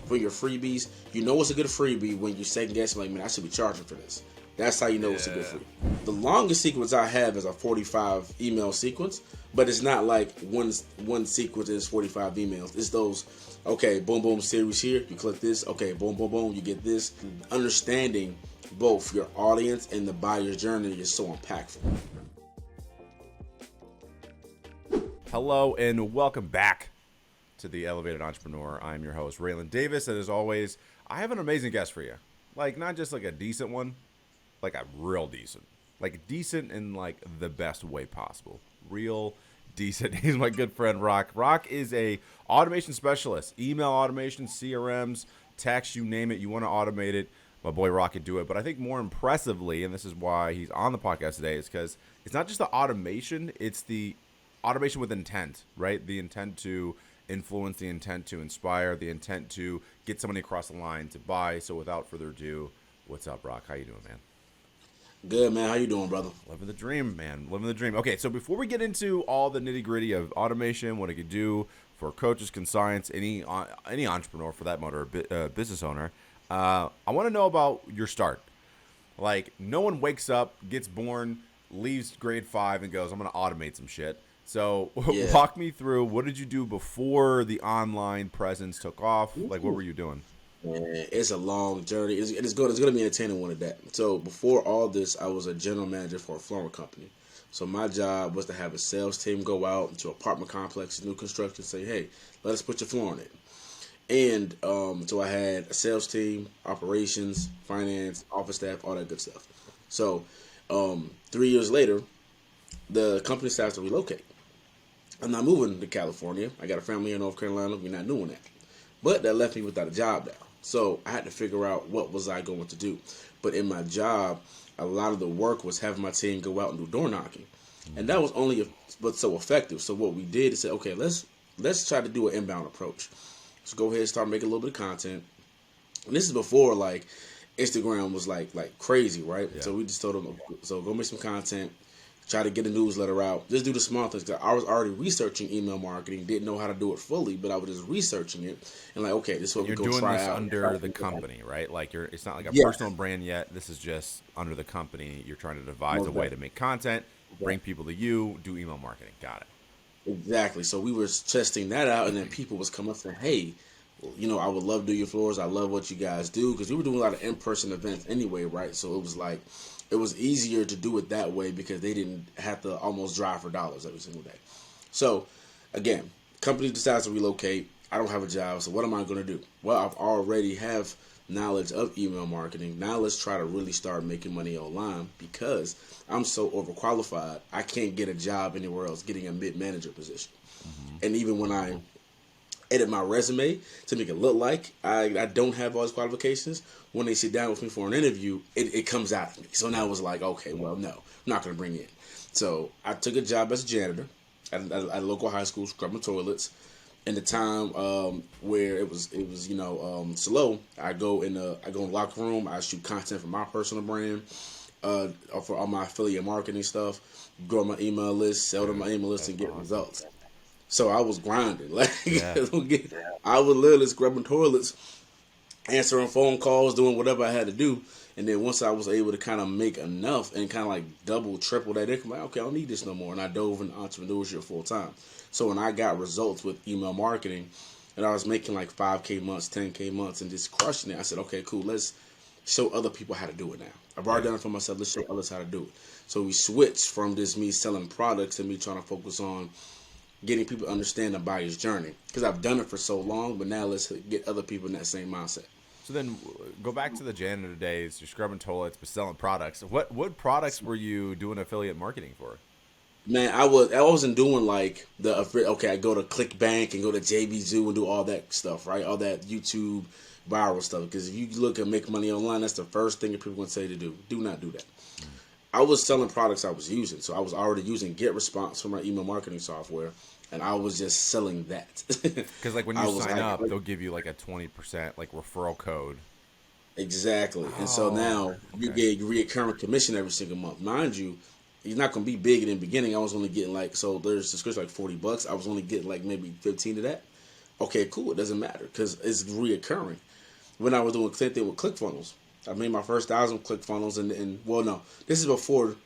for your freebies. You know it's a good freebie when you second guess, like, man, I should be charging for this. That's how you know it's a good freebie. The longest sequence I have is a 45 email sequence, but it's not like one sequence is 45 emails. It's those, okay, boom, boom, series here. You click this. Okay, boom, boom, boom. You get this. Understanding both your audience and the buyer's journey is so impactful. Hello and welcome back to the Elevated Entrepreneur. I'm your host, Raylen Davis, and as always, I have an amazing guest for you. Like, not just like a decent one, like a real decent. Like, decent in like the best way possible. Real decent. He's my good friend, Rock. Rock is a automation specialist. Email automation, CRMs, text, you name it. You want to automate it, my boy Rock can do it. But I think more impressively, and this is why he's on the podcast today, is because it's not just the automation, it's the automation with intent, right? The intent to influence, the intent to inspire, the intent to get somebody across the line to buy. So without further ado, what's up, Rock? How you doing, man? Good, man. How you doing, brother? Living the dream, man. Living the dream. Okay, so before we get into all the nitty-gritty of automation, what it could do for coaches, consignants, any entrepreneur for that matter, business owner, I want to know about your start. Like, no one wakes up, gets born, leaves grade 5, and goes, I'm going to automate some shit. So walk me through, what did you do before the online presence took off? Like, what were you doing? Man, it's a long journey. It's going to be entertaining one of that. So before all this, I was a general manager for a flooring company. So my job was to have a sales team go out into apartment complexes, new construction, say, hey, let us put your flooring in. And so I had a sales team, operations, finance, office staff, all that good stuff. So 3 years later, the company decides to relocate. I'm not moving to California. I got a family in North Carolina. We're not doing that. But that left me without a job now. So I had to figure out what was I going to do. But in my job, a lot of the work was having my team go out and do door knocking. And that was only but so effective. So what we did is say, okay, let's try to do an inbound approach. So go ahead and start making a little bit of content. And this is before like Instagram was like crazy, right? Yeah. So we just told them, so go make some content. Try to get a newsletter out. Just do the small things. I was already researching email marketing. Didn't know how to do it fully, but I was just researching it. And like, okay, this is what we're going to try out. You're doing this under the company, right? Like it's not like a personal brand yet. This is just under the company. You're trying to devise a way to make content, bring people to you, do email marketing. Got it. Exactly. So we were testing that out, and then people was coming up saying, hey, you know, I would love to do your floors. I love what you guys do. Because we were doing a lot of in-person events anyway, right? So it was like, it was easier to do it that way because they didn't have to almost drive for dollars every single day. So, again, company decides to relocate. I don't have a job, so what am I going to do? Well, I've already have knowledge of email marketing. Now let's try to really start making money online because I'm so overqualified. I can't get a job anywhere else getting a mid-manager position. Mm-hmm. And even when I edit my resume to make it look like I don't have all these qualifications, when they sit down with me for an interview, it comes out of me. So now it was like, okay, well, no, I'm not going to bring you in. So I took a job as a janitor at a local high school, scrubbing toilets. In the time where it was slow, I go in the locker room, I shoot content for my personal brand, for all my affiliate marketing stuff, grow my email list, sell to my email list, and get results. So I was grinding. I was literally scrubbing toilets, answering phone calls, doing whatever I had to do. And then once I was able to kind of make enough and kind of like double, triple that income, like, okay, I don't need this no more. And I dove into entrepreneurship full time. So when I got results with email marketing and I was making like 5K months, 10K months and just crushing it, I said, okay, cool, let's show other people how to do it now. I've already done it for myself. Let's show others how to do it. So we switched from just me selling products to me trying to focus on getting people to understand the buyer's journey. Because I've done it for so long, but now let's get other people in that same mindset. So then go back to the janitor days. You're scrubbing toilets, but selling products. What products were you doing affiliate marketing for? Man, I wasn't doing like I go to ClickBank and go to JB Zoo and do all that stuff, right? All that YouTube viral stuff. Because if you look at make money online, that's the first thing that people would say to do. Do not do that. I was selling products I was using. So I was already using GetResponse for my email marketing software. And I was just selling that. Because like when you sign up, they'll give you like a 20% like referral code. Exactly. And so now you get reoccurring commission every single month. Mind you, it's not going to be big in the beginning. I was only getting like, so there's subscription like $40. I was only getting like maybe 15 of that. Okay, cool. It doesn't matter because it's reoccurring. When I was doing the same thing with ClickFunnels, I made my first 1,000 ClickFunnels, and well, no, this is before.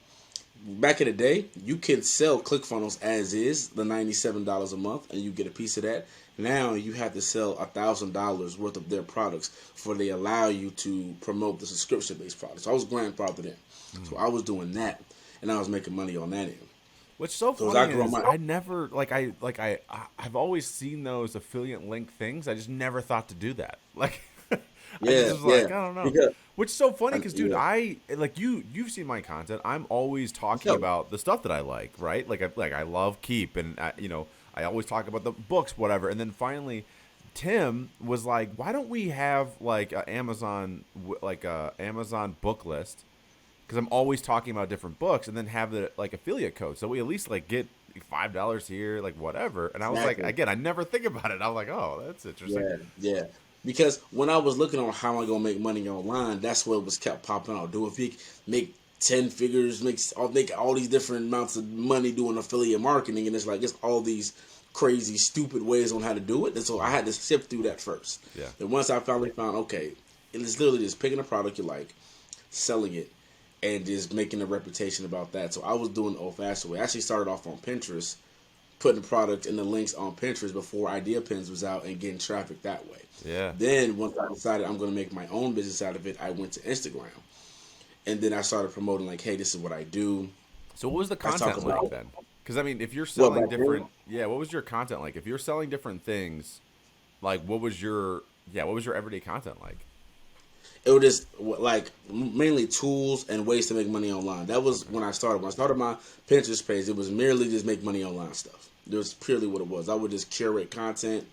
Back in the day, you can sell ClickFunnels as is, the $97 a month, and you get a piece of that. Now you have to sell $1,000 worth of their products before they allow you to promote the subscription-based products. So I was grandfathered in, so I was doing that, and I was making money on that end. What's so So as I funny grow is my I never I've always seen those affiliate link things. I just never thought to do that. Like I just yeah, was yeah, like, I don't know. because Which is so funny because, dude, yeah, I like you've seen my content. I'm always talking yo, about the stuff that I like, right? I love Keep, and I always talk about the books, whatever. And then finally, Tim was like, why don't we have like a Amazon book list? Because I'm always talking about different books, and then have the like affiliate code, so we at least like get $5 here, like whatever. And I was like, exactly. again, I never think about it. I was like, oh, that's interesting. Yeah, yeah. Because when I was looking on how am I gonna make money online, that's what was kept popping out. Do if you make 10 figures, make all these different amounts of money doing affiliate marketing, and it's like it's all these crazy, stupid ways on how to do it. And so I had to sift through that first. Yeah. And once I finally found, okay, it's literally just picking a product you like, selling it, and just making a reputation about that. So I was doing the old-fashioned way. I actually started off on Pinterest, putting the product and the links on Pinterest before Idea Pins was out and getting traffic that way. Yeah. Then once I decided I'm going to make my own business out of it, I went to Instagram. And then I started promoting like, hey, this is what I do. So what was the I talk content about, like then? Because I mean, if you're well, selling back then, different, yeah, what was your content like? If you're selling different things, like what was your everyday content like? it was just like mainly tools and ways to make money online. That was Okay. when I started. When I started my Pinterest page, it was merely just make money online stuff. It was purely what it was. I would just curate content,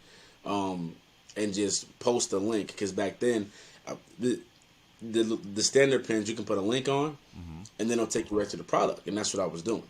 um, and just post a link because back then, uh, the, the standard pins you can put a link on, Hmm. and then it'll take you right to the product, and that's what I was doing.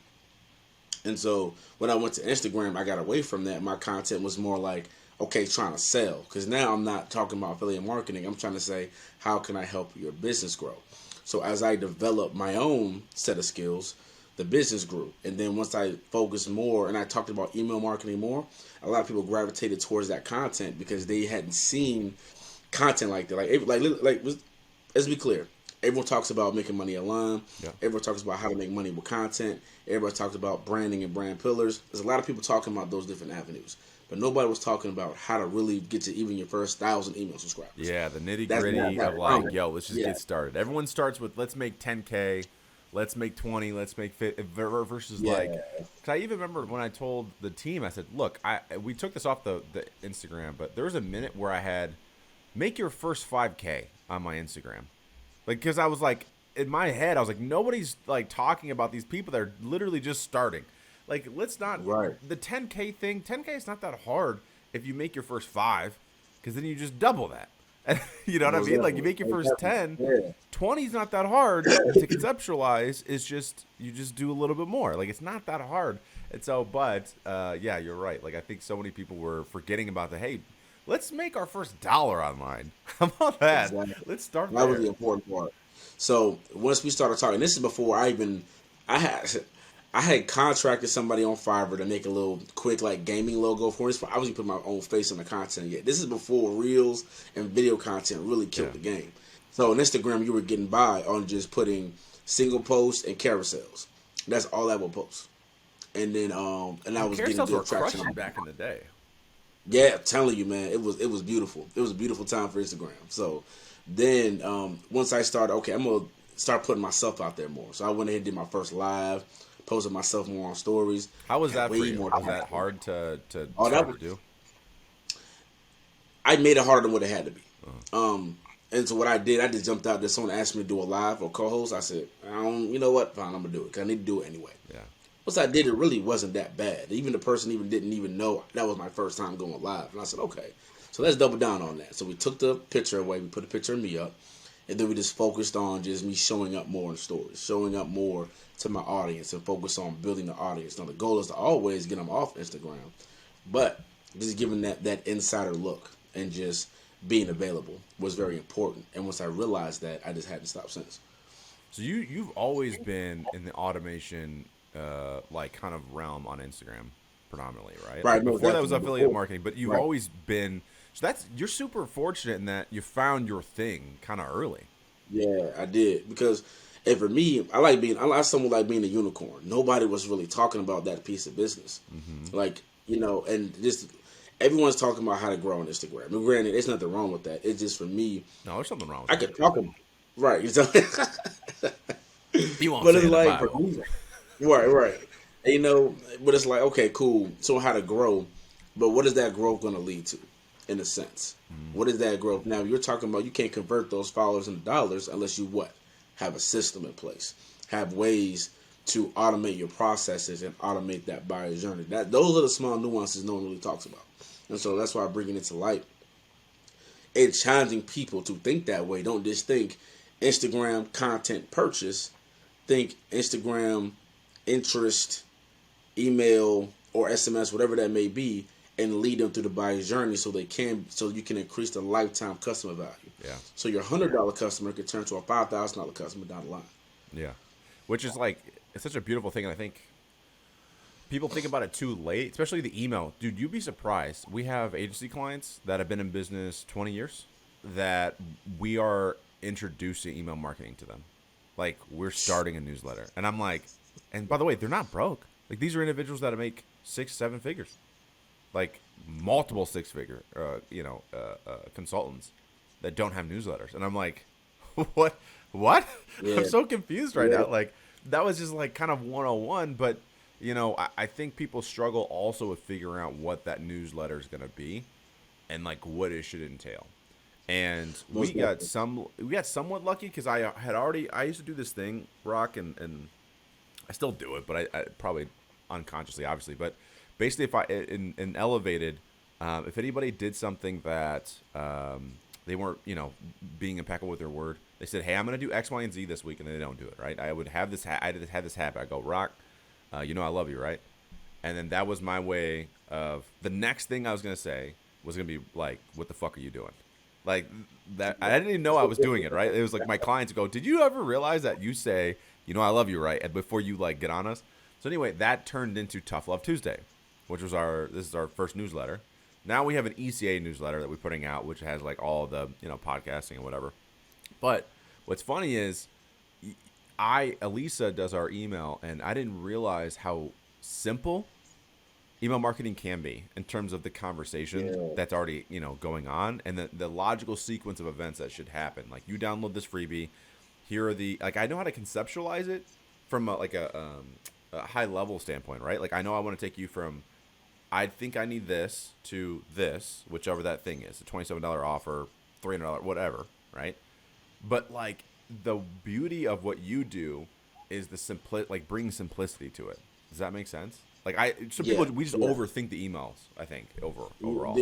And so when I went to Instagram, I got away from that. My content was more like, okay, trying to sell. Because now I'm not talking about affiliate marketing. I'm trying to say, how can I help your business grow? So as I developed my own set of skills, the business grew. And then once I focused more and I talked about email marketing more, a lot of people gravitated towards that content because they hadn't seen content like that. Let's be clear. Everyone talks about making money online. Yeah. Everyone talks about how to make money with content. Everybody talks about branding and brand pillars. There's a lot of people talking about those different avenues, but nobody was talking about how to really get to even your first 1,000 email subscribers. Yeah, the nitty That's not gritty that of like, common. yo, let's just Yeah, get started. Everyone starts with let's make 10K, let's make 20, let's make 50, versus like, yeah, cause I even remember when I told the team, I said, look, we took this off the Instagram, but there was a minute where I had make your first 5K on my Instagram, like, cause I was like in my head, I was like, nobody's like talking about these people that are literally just starting. Like, let's not right. the 10K thing. 10K is not that hard if you make your first five, because then you just double that. And you know what I Most mean? Like you definitely. make your Most first definitely. 10, Yeah. 20 is not that hard to conceptualize. It's just you just do a little bit more. Like it's not that hard. And so, but yeah, you're right. Like I think so many people were forgetting about the hey, let's make our first dollar online. How about that? Exactly. Let's start That was there. the important part. So once we started talking, this is before I had, I had contracted somebody on Fiverr to make a little quick like gaming logo for us. I wasn't putting my own face on the content yet. This is before reels and video content really Yeah. killed the game. So on Instagram, you were getting by on just putting single posts and carousels. That's all I would post. And then and I Well, was getting carousels were good traction. crushing back in the day. Yeah, I'm telling you, man, it was beautiful. It was a beautiful time for Instagram. So then once I started, okay, I'm gonna start putting myself out there more. So I went ahead and did my first live, posted myself more on stories, How was got that for way you? more Was that traction. hard to Oh, that start was, to do? I made it harder than what it had to be. Uh-huh. And so what I did, I just jumped out there. Someone asked me to do a live or co-host. I said, you know what? Fine, I'm gonna do it because I need to do it anyway. Yeah. Once I did, it really wasn't that bad. Even the person didn't even know that was my first time going live. And I said, okay, so let's double down on that. So we took the picture away. We put a picture of me up, and then we just focused on just me showing up more in stories, showing up more to my audience, and focus on building the audience. Now the goal is to always get them off Instagram, but just giving that insider look and just being available was very important. And once I realized that, I just hadn't stopped since. So you've always been in the automation like kind of realm on Instagram. predominantly, right? Right. Like No, before that was definitely. affiliate marketing, but you've Right. always been. So you're super fortunate in that you found your thing kind of early. Yeah, I did because, and for me, I like someone like being a unicorn. Nobody was really talking about that piece of business, Mm-hmm. like and just everyone's talking about how to grow on Instagram. And granted, there's nothing wrong with that. It's just for me, No, there's something wrong with I that. could talk about right. You won't But say it's in the like for Bible. me, right, right. And, but it's like okay, cool. So how to grow, but what is that growth going to lead to, in a sense? Mm, What is that growth? Now you're talking about you can't convert those followers into dollars unless you what have a system in place, have ways to automate your processes and automate that buyer journey. Those are the small nuances no one really talks about, and so that's why I'm bringing it to light and challenging people to think that way. Don't just think Instagram content purchase. Think Instagram interest, email, or SMS, whatever that may be, and lead them through the buyer's journey so you can increase the lifetime customer value. yeah, So your $100 customer could turn to a $5,000 customer down the line. yeah. Which is like it's such a beautiful thing, and I think people think about it too late, especially the email. Dude, you'd be surprised. We have agency clients that have been in business 20 years that we are introducing email marketing to them. Like, we're starting a newsletter. And I'm like, and by the way, they're not broke. Like, these are individuals that make 6, 7 figures, like multiple six-figure, consultants that don't have newsletters. And I'm like, what? What? I'm Yeah, so confused right yeah, now. Like, that was just like kind of 101, but I think people struggle also with figuring out what that newsletter is going to be and like what it should entail. And most definitely. we got somewhat lucky because I used to do this thing, Rock, and I still do it, but I probably unconsciously, obviously. But basically, if I in elevated, if anybody did something that they weren't, being impeccable with their word, they said, "Hey, I'm going to do X, Y, and Z this week," and they don't do it. Right? I would have this. I had this habit. I go, Rock, I love you, right? And then that was my way of the next thing I was going to say was going to be like, "What the fuck are you doing?" Like that. I didn't even know I was doing it. Right? It was like my clients go, "Did you ever realize that you say, I love you, right?" And before you like get on us. So anyway, that turned into Tough Love Tuesday, which was this is our first newsletter. Now we have an ECA newsletter that we're putting out, which has like all the podcasting and whatever. But what's funny is, Elisa does our email, and I didn't realize how simple email marketing can be in terms of the conversation Yeah, that's already going on, and the logical sequence of events that should happen. Like, you download this freebie, here are the like, I know how to conceptualize it from a high level standpoint, right? Like, I know I want to take you from I think I need this to this, whichever that thing is, a $27 offer, $300, whatever, right? But like, the beauty of what you do is like bringing simplicity to it. Does that make sense? Like, some people, yeah, we just yeah. overthink the emails. I think overall.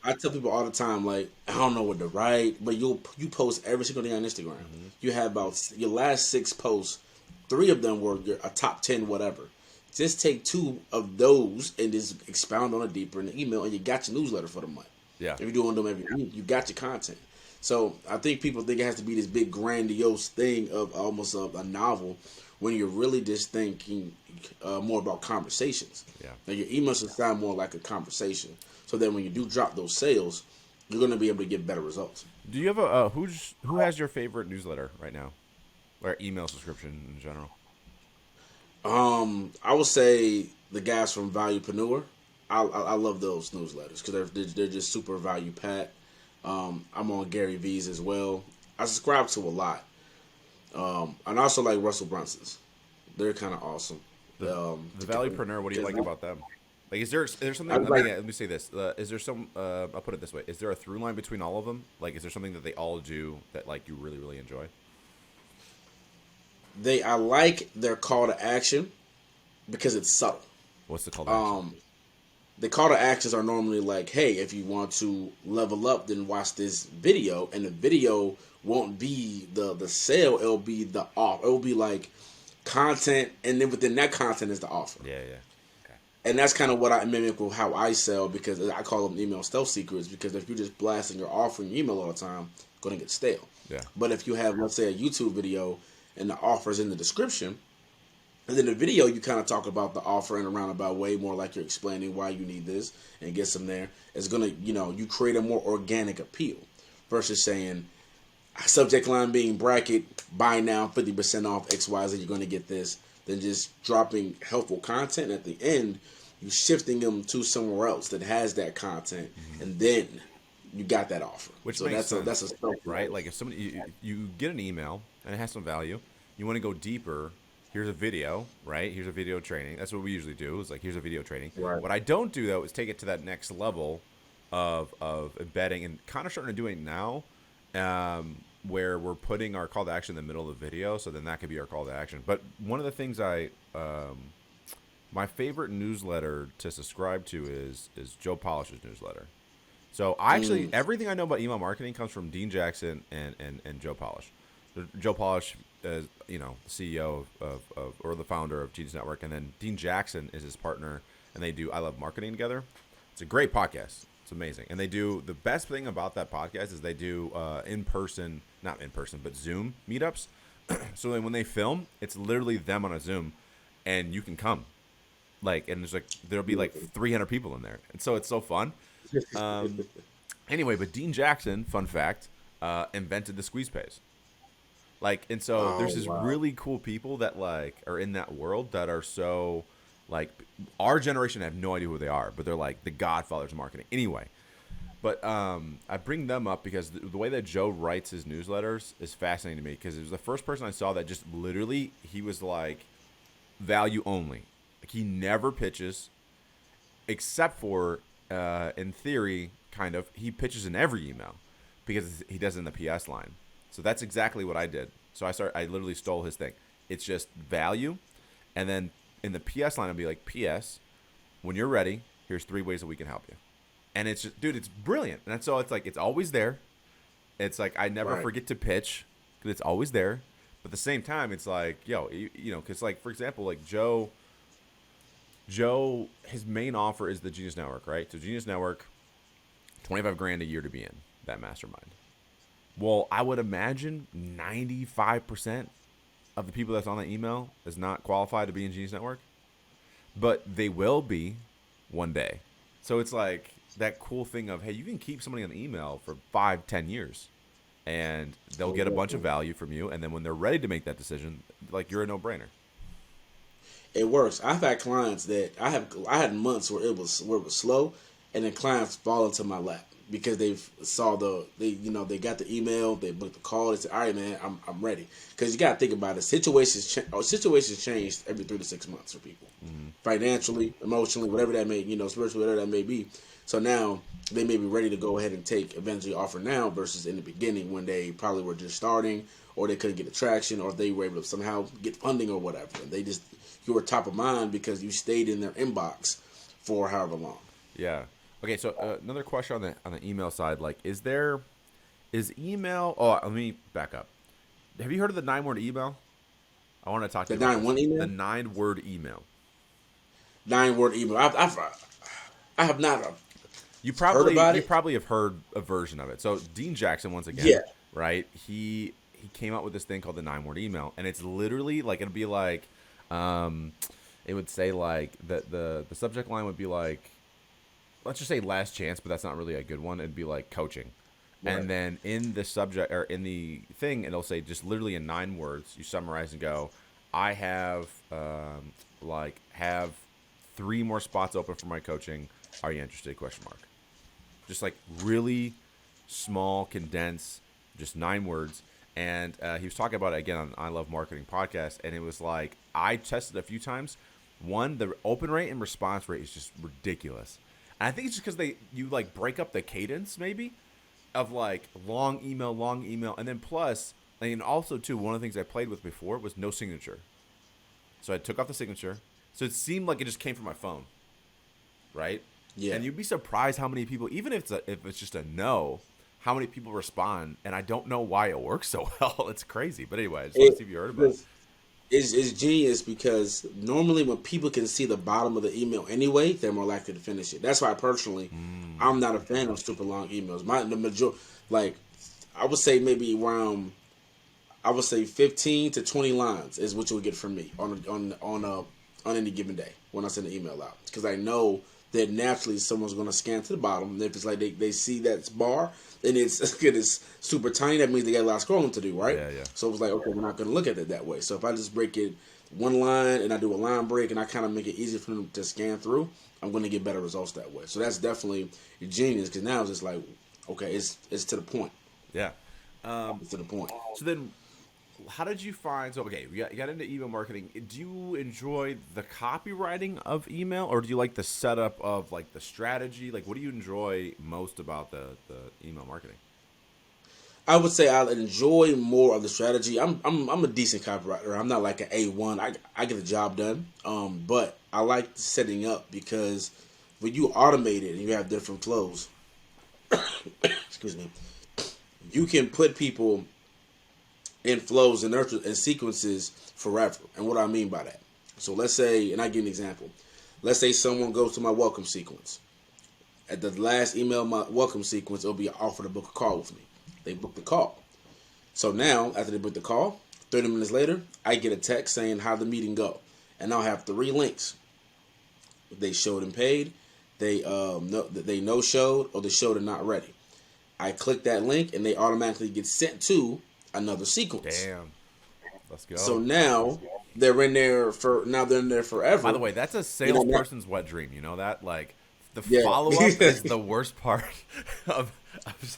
I tell people all the time, like I don't know what to write, but you post every single day on Instagram. Mm-hmm. You have about your last 6 posts, 3 of them were a top 10, whatever. Just take 2 of those and just expound on it deeper in the email, and you got your newsletter for the month. Yeah. If you're doing them every week, you got your content. So I think people think it has to be this big grandiose thing of almost a novel, when you're really just thinking more about conversations. Yeah. Now your email should sound more like a conversation, so that when you do drop those sales, you're going to be able to get better results. Do you have who has your favorite newsletter right now, or email subscription in general? I would say the guys from Valuepreneur. I love those newsletters because they're just super value packed. I'm on Gary V's as well. I subscribe to a lot, and I also like Russell Brunson's. They're kind of awesome. The the Valleypreneur. What do you like about them? Like, is there I something? like Let me say this. Is there some? I'll put it this way. Is there a through line between all of them? Like, is there something that they all do that like you really really enjoy? I like their call to action because it's subtle. What's the call to action? The call to actions are normally like, hey, if you want to level up, then watch this video, and the video won't be the sale, it'll be the off. It'll be like content, and then within that content is the offer. Yeah, yeah. Okay. And that's kind of what I mimic with how I sell, because I call them email stealth secrets, because if you're just blasting your offer in your email all the time, it's going to get stale. Yeah. But if you have, let's say, a YouTube video and the offer is in the description, And then the video, you kind of talk about the offer in a roundabout way, more like you're explaining why you need this and get some there. It's going to, you create a more organic appeal versus saying, subject line being bracket, buy now, 50% off XYZ, you're going to get this. Then just dropping helpful content at the end, you shifting them to somewhere else that has that content, and then you got that offer. Which so makes sense, that's a start, right? Like if somebody you get an email and it has some value, you want to go deeper. Here's a video, right? Here's a video training. That's what we usually do. Is like here's a video training. Right. What I don't do though is take it to that next level of embedding and kind of starting to do it now, where we're putting our call to action in the middle of the video. So then that could be our call to action. But one of the things my favorite newsletter to subscribe to is Joe Polish's newsletter. So I actually everything I know about email marketing comes from Dean Jackson and Joe Polish. Joe Polish is the CEO of or the founder of Genius Network, and then Dean Jackson is his partner, and they do I Love Marketing together. It's a great podcast. It's amazing, and they do the best thing about that podcast is they do not in person, but Zoom meetups. So then when they film, it's literally them on a Zoom, and you can come. And there'll be 300 people in there, and so it's so fun. Anyway, but Dean Jackson, fun fact, invented the squeeze pays. There's this really cool people that are in that world that are so our generation have no idea who they are, but they're like the godfathers of marketing. Anyway, but I bring them up because the way that Joe writes his newsletters is fascinating to me because it was the first person I saw that just literally he was like value only. He never pitches, except for in theory, kind of he pitches in every email because he does it in the PS line. So that's exactly what I did. So I literally stole his thing. It's just value, and then in the PS line, I'll be like, PS, when you're ready, here's 3 ways that we can help you. And it's just, dude, it's brilliant. And so it's it's always there. It's I never forget to pitch because it's always there. But at the same time, it's because for example, Joe, his main offer is the Genius Network, right? So Genius Network, $25,000 a year to be in that mastermind. Well, I would imagine 95% of the people that's on that email is not qualified to be in Genius Network, but they will be one day. So it's that cool thing of, hey, you can keep somebody on the email for 5-10 years, and they'll get a bunch of value from you, and then when they're ready to make that decision, you're a no-brainer. It works. I've had clients that I had months where it was slow, and then clients fall into my lap because they got the email, they booked the call, they said, all right, man, I'm ready. Because you got to think about it. Situations change every 3 to 6 months for people, financially, emotionally, whatever that may, spiritually, whatever that may be. So now they may be ready to go ahead and take eventually offer now versus in the beginning when they probably were just starting or they couldn't get traction or they were able to somehow get funding or whatever. And you were top of mind because you stayed in their inbox for however long. Yeah. Okay, so another question on the email side, is email? Oh, let me back up. Have you heard of the 9-word email? I want to talk to you about the 9-1 email. The 9-word email. 9-word email. I have not. You probably have heard a version of it. So Dean Jackson, once again, right? He came out with this thing called the 9-word email, and it's literally it'll be it would say the subject line would be let's just say last chance, but that's not really a good one. It'd be coaching. Right. And then in the subject or in the thing, it'll say just literally in 9 words, you summarize and go, I have have 3 more spots open for my coaching. Are you interested? ? Just really small, condensed, just 9 words. And he was talking about it again on I Love Marketing podcast. And it was I tested a few times. One, the open rate and response rate is just ridiculous. And I think it's just because you break up the cadence maybe of long email, and then plus, and also too, one of the things I played with before was no signature. So I took off the signature, so it seemed like it just came from my phone, right? Yeah. And you'd be surprised how many people, even if it's just a no, how many people respond. And I don't know why it works so well. It's crazy. But anyway, I just want to see if you heard about it. It's genius because normally when people can see the bottom of the email anyway, they're more likely to finish it. That's why personally, I'm not a fan of super long emails. The majority, I would say maybe around I would say 15 to 20 lines is what you'll get from me on any given day when I send an email out, because I know that naturally someone's going to scan to the bottom, and if it's like they see that bar and it's super tiny, that means they got a lot of scrolling to do, right? Yeah. So it was like, okay, we're not going to look at it that way. So if I just break it one line and I do a line break and I kind of make it easier for them to scan through, I'm going to get better results that way. So that's definitely genius, because now it's just like, okay, it's to the point. Yeah. It's to the point. So then, how did you find? So okay, you got into email marketing. Do you enjoy the copywriting of email, or do you like the setup of like the strategy? Like, what do you enjoy most about the email marketing? I would say I enjoy more of the strategy. I'm a decent copywriter. I'm not like an A1. I get the job done. But I like setting up, because when you automate it and you have different flows, excuse me, you can put people in flows and sequences forever. And what do I mean by that? So let's say, and I give an example. Let's say someone goes to my welcome sequence. At the last email, my welcome sequence, it'll be an offer to book a call with me. They book the call. So now, after they book the call, 30 minutes later, I get a text saying how the meeting go. And I'll have 3 links. They showed and paid, they no showed, or they showed and not ready. I click that link and they automatically get sent to another sequence. Damn. Let's go. So now they're in there forever. By the way, that's a salesperson's wet dream. You know that? Like, the Yeah. follow up is the worst part of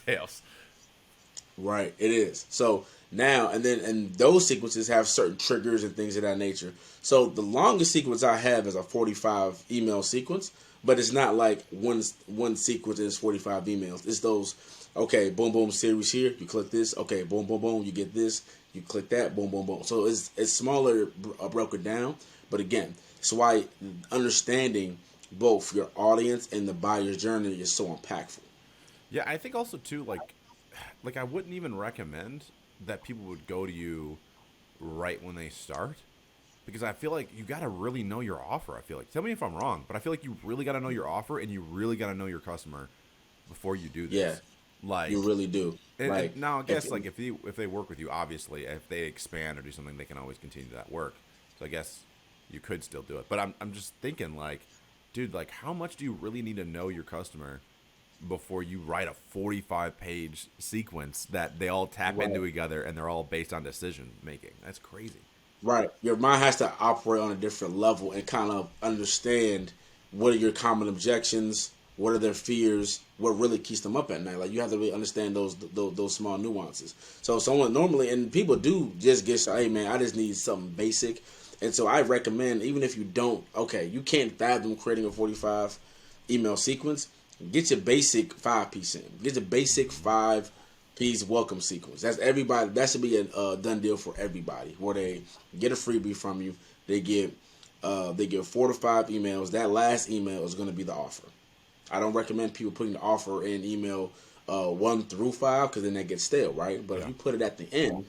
sales. Right, it is. So now and those sequences have certain triggers and things of that nature. So the longest sequence I have is a 45 email sequence, but it's not like one sequence is 45 emails. It's those, okay, boom boom series here. You click this, okay, boom boom boom. You get this. You click that, boom boom boom. So it's smaller, broken down. But again, that's why understanding both your audience and the buyer's journey is so impactful. Yeah, I think also too, like I wouldn't even recommend that people would go to you right when they start, because I feel like you got to really know your offer. I feel like, tell me if I'm wrong, but I feel like you really got to know your offer, and you really got to know your customer before you do this. Yeah, like you really do. and now I guess like if they work with you, obviously if they expand or do something, they can always continue that work. So I guess you could still do it. But I'm just thinking, like, dude, like, how much do you really need to know your customer before you write a 45-page sequence that they all tap into each other and they're all based on decision making? That's crazy. Right. Your mind has to operate on a different level and kind of understand what are your common objections, what are their fears, what really keeps them up at night. Like, you have to really understand those small nuances. So someone normally, and people do just get, hey man, I just need something basic. And so I recommend, even if you don't, okay, you can't fathom creating a 45 email sequence, get your basic 5-piece in. Get your basic 5-piece welcome sequence. That's everybody. That should be a done deal for everybody. Where they get a freebie from you, they get 4 to 5 emails. That last email is going to be the offer. I don't recommend people putting the offer in email 1 through 5, because then that gets stale, right? But if you put it at the end,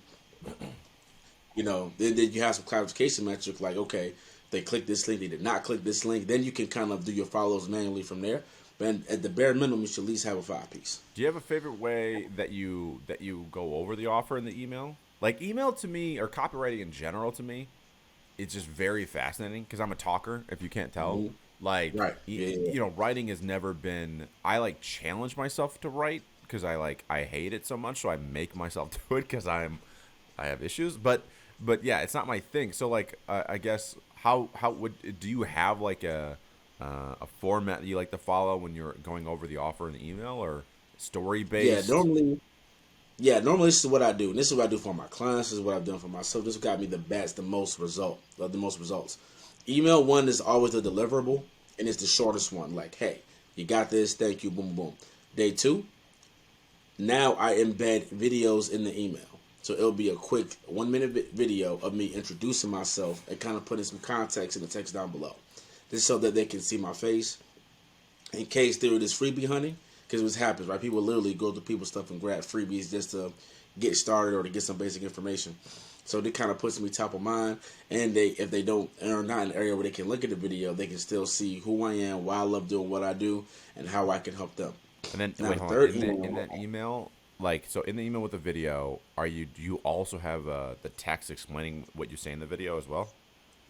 then you have some clarification metric, like, okay, they clicked this link, they did not click this link. Then you can kind of do your follows manually from there. But at the bare minimum, you should at least have a 5-piece. Do you have a favorite way that you go over the offer in the email? Like, email to me, or copywriting in general to me, it's just very fascinating, because I'm a talker, if you can't tell. Mm-hmm. Like, right. Writing has never been, I like challenge myself to write, because I hate it so much, so I make myself do it because I have issues. But yeah, it's not my thing. So like, I guess how do you have like a format that you like to follow when you're going over the offer in the email, or story based? Normally this is what I do. And this is what I do for my clients. This is what I've done for myself. This got me the most results. Email 1 is always the deliverable, and it's the shortest one. Like, hey, you got this. Thank you. Boom, boom. Day 2, now I embed videos in the email. So it'll be a quick 1-minute video of me introducing myself and kind of putting some context in the text down below. This is so that they can see my face in case they're this freebie hunting. Because what happens, right? People literally go to people's stuff and grab freebies just to get started or to get some basic information. So it kind of puts me top of mind. And if they don't, or not in an area where they can look at the video, they can still see who I am, why I love doing what I do, and how I can help them. And then now, wait, hold on. In that email, like, so in the email with the video, do you also have the text explaining what you say in the video as well?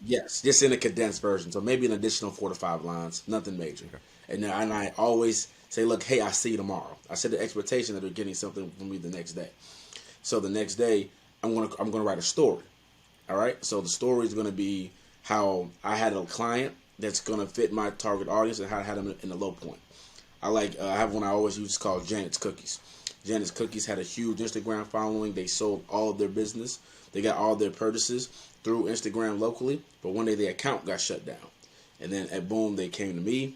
Yes, just in a condensed version. So maybe an additional 4 to 5 lines, nothing major. Okay. And I always say, look, hey, I see you tomorrow. I set the expectation that they're getting something from me the next day. So the next day, I'm gonna write a story. All right. So the story is gonna be how I had a client that's gonna fit my target audience and how I had them in the low point. I have one I always use called Janet's Cookies. Janet's Cookies had a huge Instagram following. They sold all of their business. They got all their purchases through Instagram locally. But one day their account got shut down, and then at boom they came to me.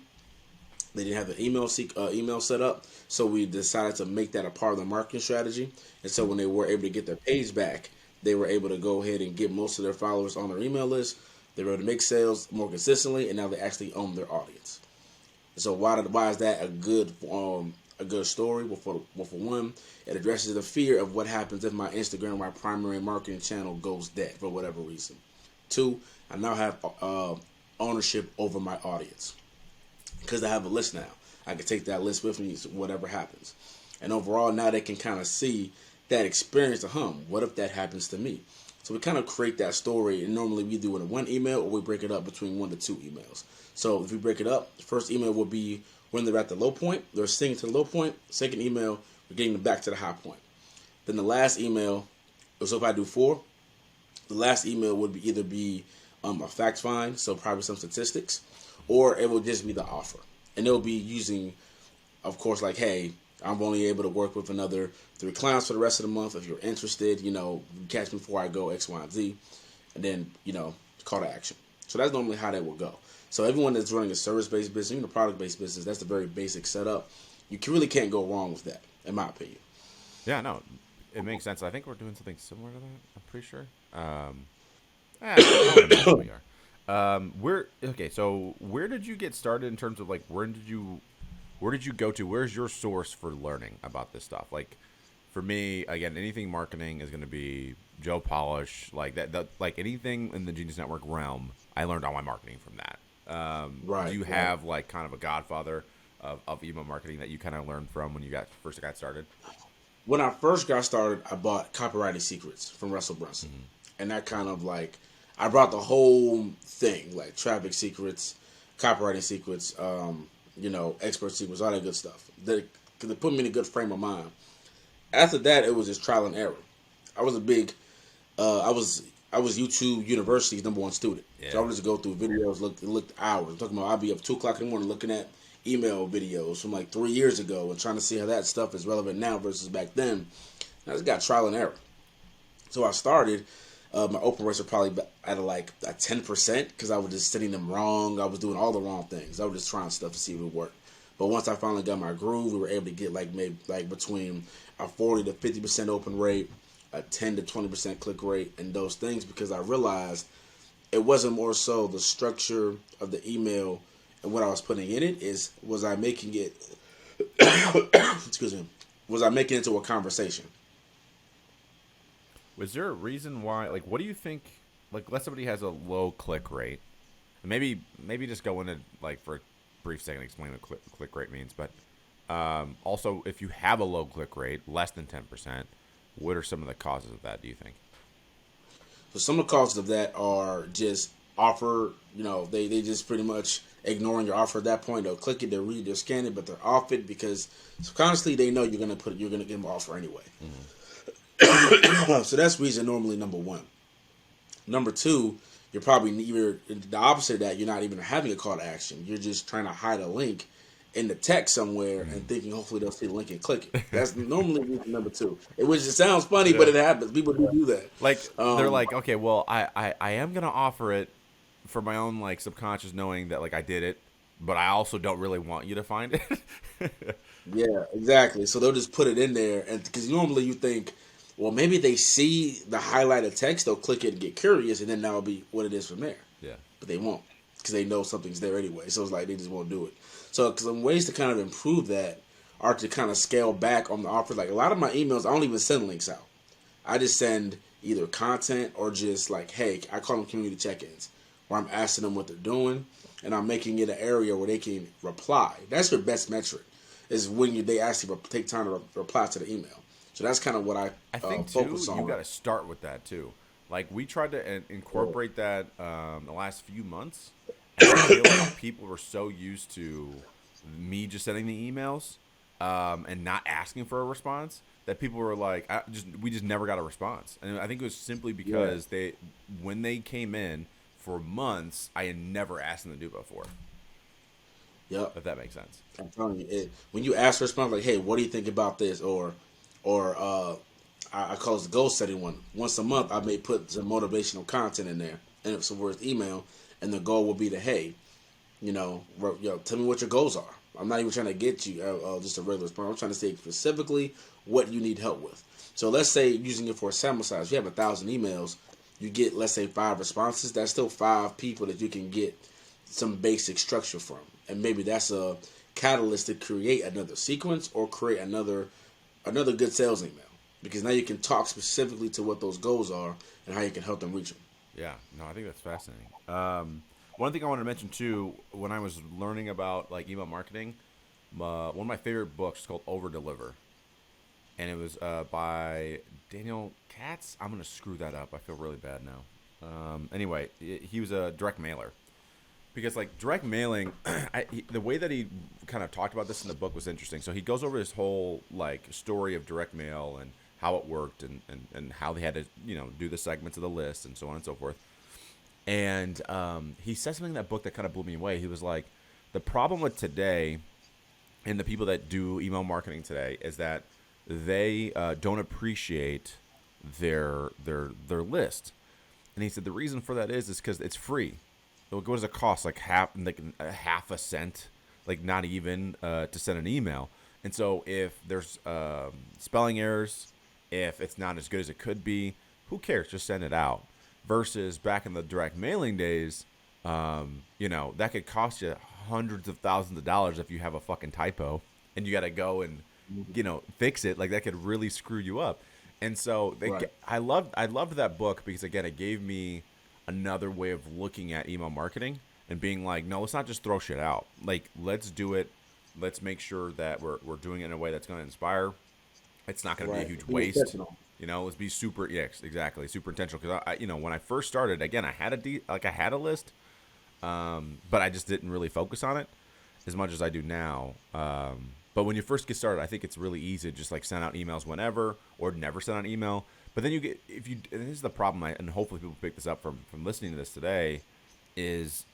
They didn't have an email set up, so we decided to make that a part of the marketing strategy. And so when they were able to get their page back, they were able to go ahead and get most of their followers on their email list. They were able to make sales more consistently, and now they actually own their audience. So why is that a good story? Well, for one, it addresses the fear of what happens if my Instagram, my primary marketing channel, goes dead for whatever reason. Two, I now have ownership over my audience because I have a list now. I can take that list with me, whatever happens. And overall, now they can kind of see that experience of, what if that happens to me? So we kind of create that story, and normally we do it in one email, or we break it up between 1 to 2 emails. So if we break it up, the first email will be when they're at the low point, they're sitting to the low point. Second email, we're getting them back to the high point. Then the last email, so if I do 4, the last email would either be a fact find, so probably some statistics, or it will just be the offer. And it'll be using, of course, like, hey, I'm only able to work with another 3 clients for the rest of the month. If you're interested, catch me before I go X, Y, and Z. And then, call to action. So that's normally how that will go. So everyone that's running a service-based business, even a product-based business, that's the very basic setup. You really can't go wrong with that, in my opinion. Yeah, no, it makes sense. I think we're doing something similar to that. I'm pretty sure. I would imagine we are. So where did you get started in terms of like where did you go to? Where's your source for learning about this stuff? Like for me, again, anything marketing is going to be Joe Polish, like that. Like anything in the Genius Network realm, I learned all my marketing from that. Right. Do you have like kind of a godfather of email marketing that you kind of learned from when you first got started? When I first got started, I bought Copywriting Secrets from Russell Brunson. Mm-hmm. And that kind of like, I brought the whole thing, like traffic secrets, copywriting secrets, expert secrets, all that good stuff. They put me in a good frame of mind. After that, it was just trial and error. I was a big, I was YouTube University's #1 student. Yeah. So I would just go through videos, looked hours. I'm talking about I'd be up 2 o'clock in the morning looking at email videos from like 3 years ago and trying to see how that stuff is relevant now versus back then. I just got trial and error. So I started. My open rates were probably at like a 10% because I was just setting them wrong. I was doing all the wrong things. I was just trying stuff to see if it would work. But once I finally got my groove, we were able to get maybe between a 40 to 50% open rate, a 10 to 20% click rate, and those things because I realized it wasn't more so the structure of the email and what I was putting in it was I making it excuse me, was I making it into a conversation? Was there a reason why? Like, what do you think? Like, let's somebody has a low click rate. Maybe just go into like for a brief second explain what click rate means. But also, if you have a low click rate, less than 10%, what are some of the causes of that? Do you think? So some of the causes of that are just offer. They just pretty much ignoring your offer at that point. They'll click it, they'll read, they'll scan it, but they're off it because subconsciously they know you're gonna give them an offer anyway. Mm-hmm. So that's reason normally #1. #2, you're probably either the opposite of that. You're not even having a call to action. You're just trying to hide a link in the text somewhere and thinking hopefully they'll see the link and click it. That's normally reason #2. It sounds funny, but it happens. People do that. Like they're like, okay, well, I am gonna offer it for my own like subconscious knowing that like I did it, but I also don't really want you to find it. Yeah, exactly. So they'll just put it in there, and because normally you think, well, maybe they see the highlighted text, they'll click it and get curious, and then that'll be what it is from there. Yeah. But they won't, because they know something's there anyway. So it's like they just won't do it. So some ways to kind of improve that are to kind of scale back on the offer. Like a lot of my emails, I don't even send links out. I just send either content or just like, hey, I call them community check-ins, where I'm asking them what they're doing, and I'm making it an area where they can reply. That's your best metric, is when they actually take time to reply to the email. So that's kind of what I think too, focus on. you got to start with that too. Like we tried to incorporate that the last few months, and I feel like people were so used to me just sending the emails and not asking for a response that people were like, we just never got a response. And I think it was simply Yeah. because when they came in for months, I had never asked them to do it before. Yep. If that makes sense. I'm telling you, when you ask for response, like, "Hey, what do you think about this?" or I call it the goal setting one. Once a month, I may put some motivational content in there, and if it's a worth email, and the goal will be to, hey, tell me what your goals are. I'm not even trying to get you just a regular response. I'm trying to say specifically what you need help with. So let's say using it for a sample size, if you have 1,000 emails, you get, let's say, 5 responses. That's still 5 people that you can get some basic structure from, and maybe that's a catalyst to create another sequence or create another good sales email, because now you can talk specifically to what those goals are and how you can help them reach them. Yeah, no, I think that's fascinating. One thing I wanted to mention too, when I was learning about like email marketing, one of my favorite books is called Over Deliver, and it was by Daniel Katz. I'm gonna screw that up. I feel really bad now. Anyway, he was a direct mailer, because like direct mailing, the way that he kind of talked about this in the book was interesting. So he goes over this whole like story of direct mail and how it worked, and how they had to do the segments of the list and so on and so forth. And he said something in that book that kind of blew me away. He was like, the problem with today and the people that do email marketing today is that they don't appreciate their list. And he said the reason for that is because it's free. What does it cost? Like half a cent, like not even to send an email. And so if there's spelling errors, if it's not as good as it could be, who cares? Just send it out. Versus back in the direct mailing days, that could cost you hundreds of thousands of dollars if you have a fucking typo and you got to go and fix it. Like that could really screw you up. And so Right. I loved that book because again it gave me another way of looking at email marketing and being like, no, let's not just throw shit out. Like, let's do it. Let's make sure that we're doing it in a way that's going to inspire. It's not going to be a Right. huge Be waste. intentional. Let's be super, yes, exactly, super intentional. Because when I first started, again, I had I had a list, but I just didn't really focus on it as much as I do now. But when you first get started, I think it's really easy to just like send out emails whenever or never send out an email. But then and this is the problem, and hopefully people pick this up from listening to this today, is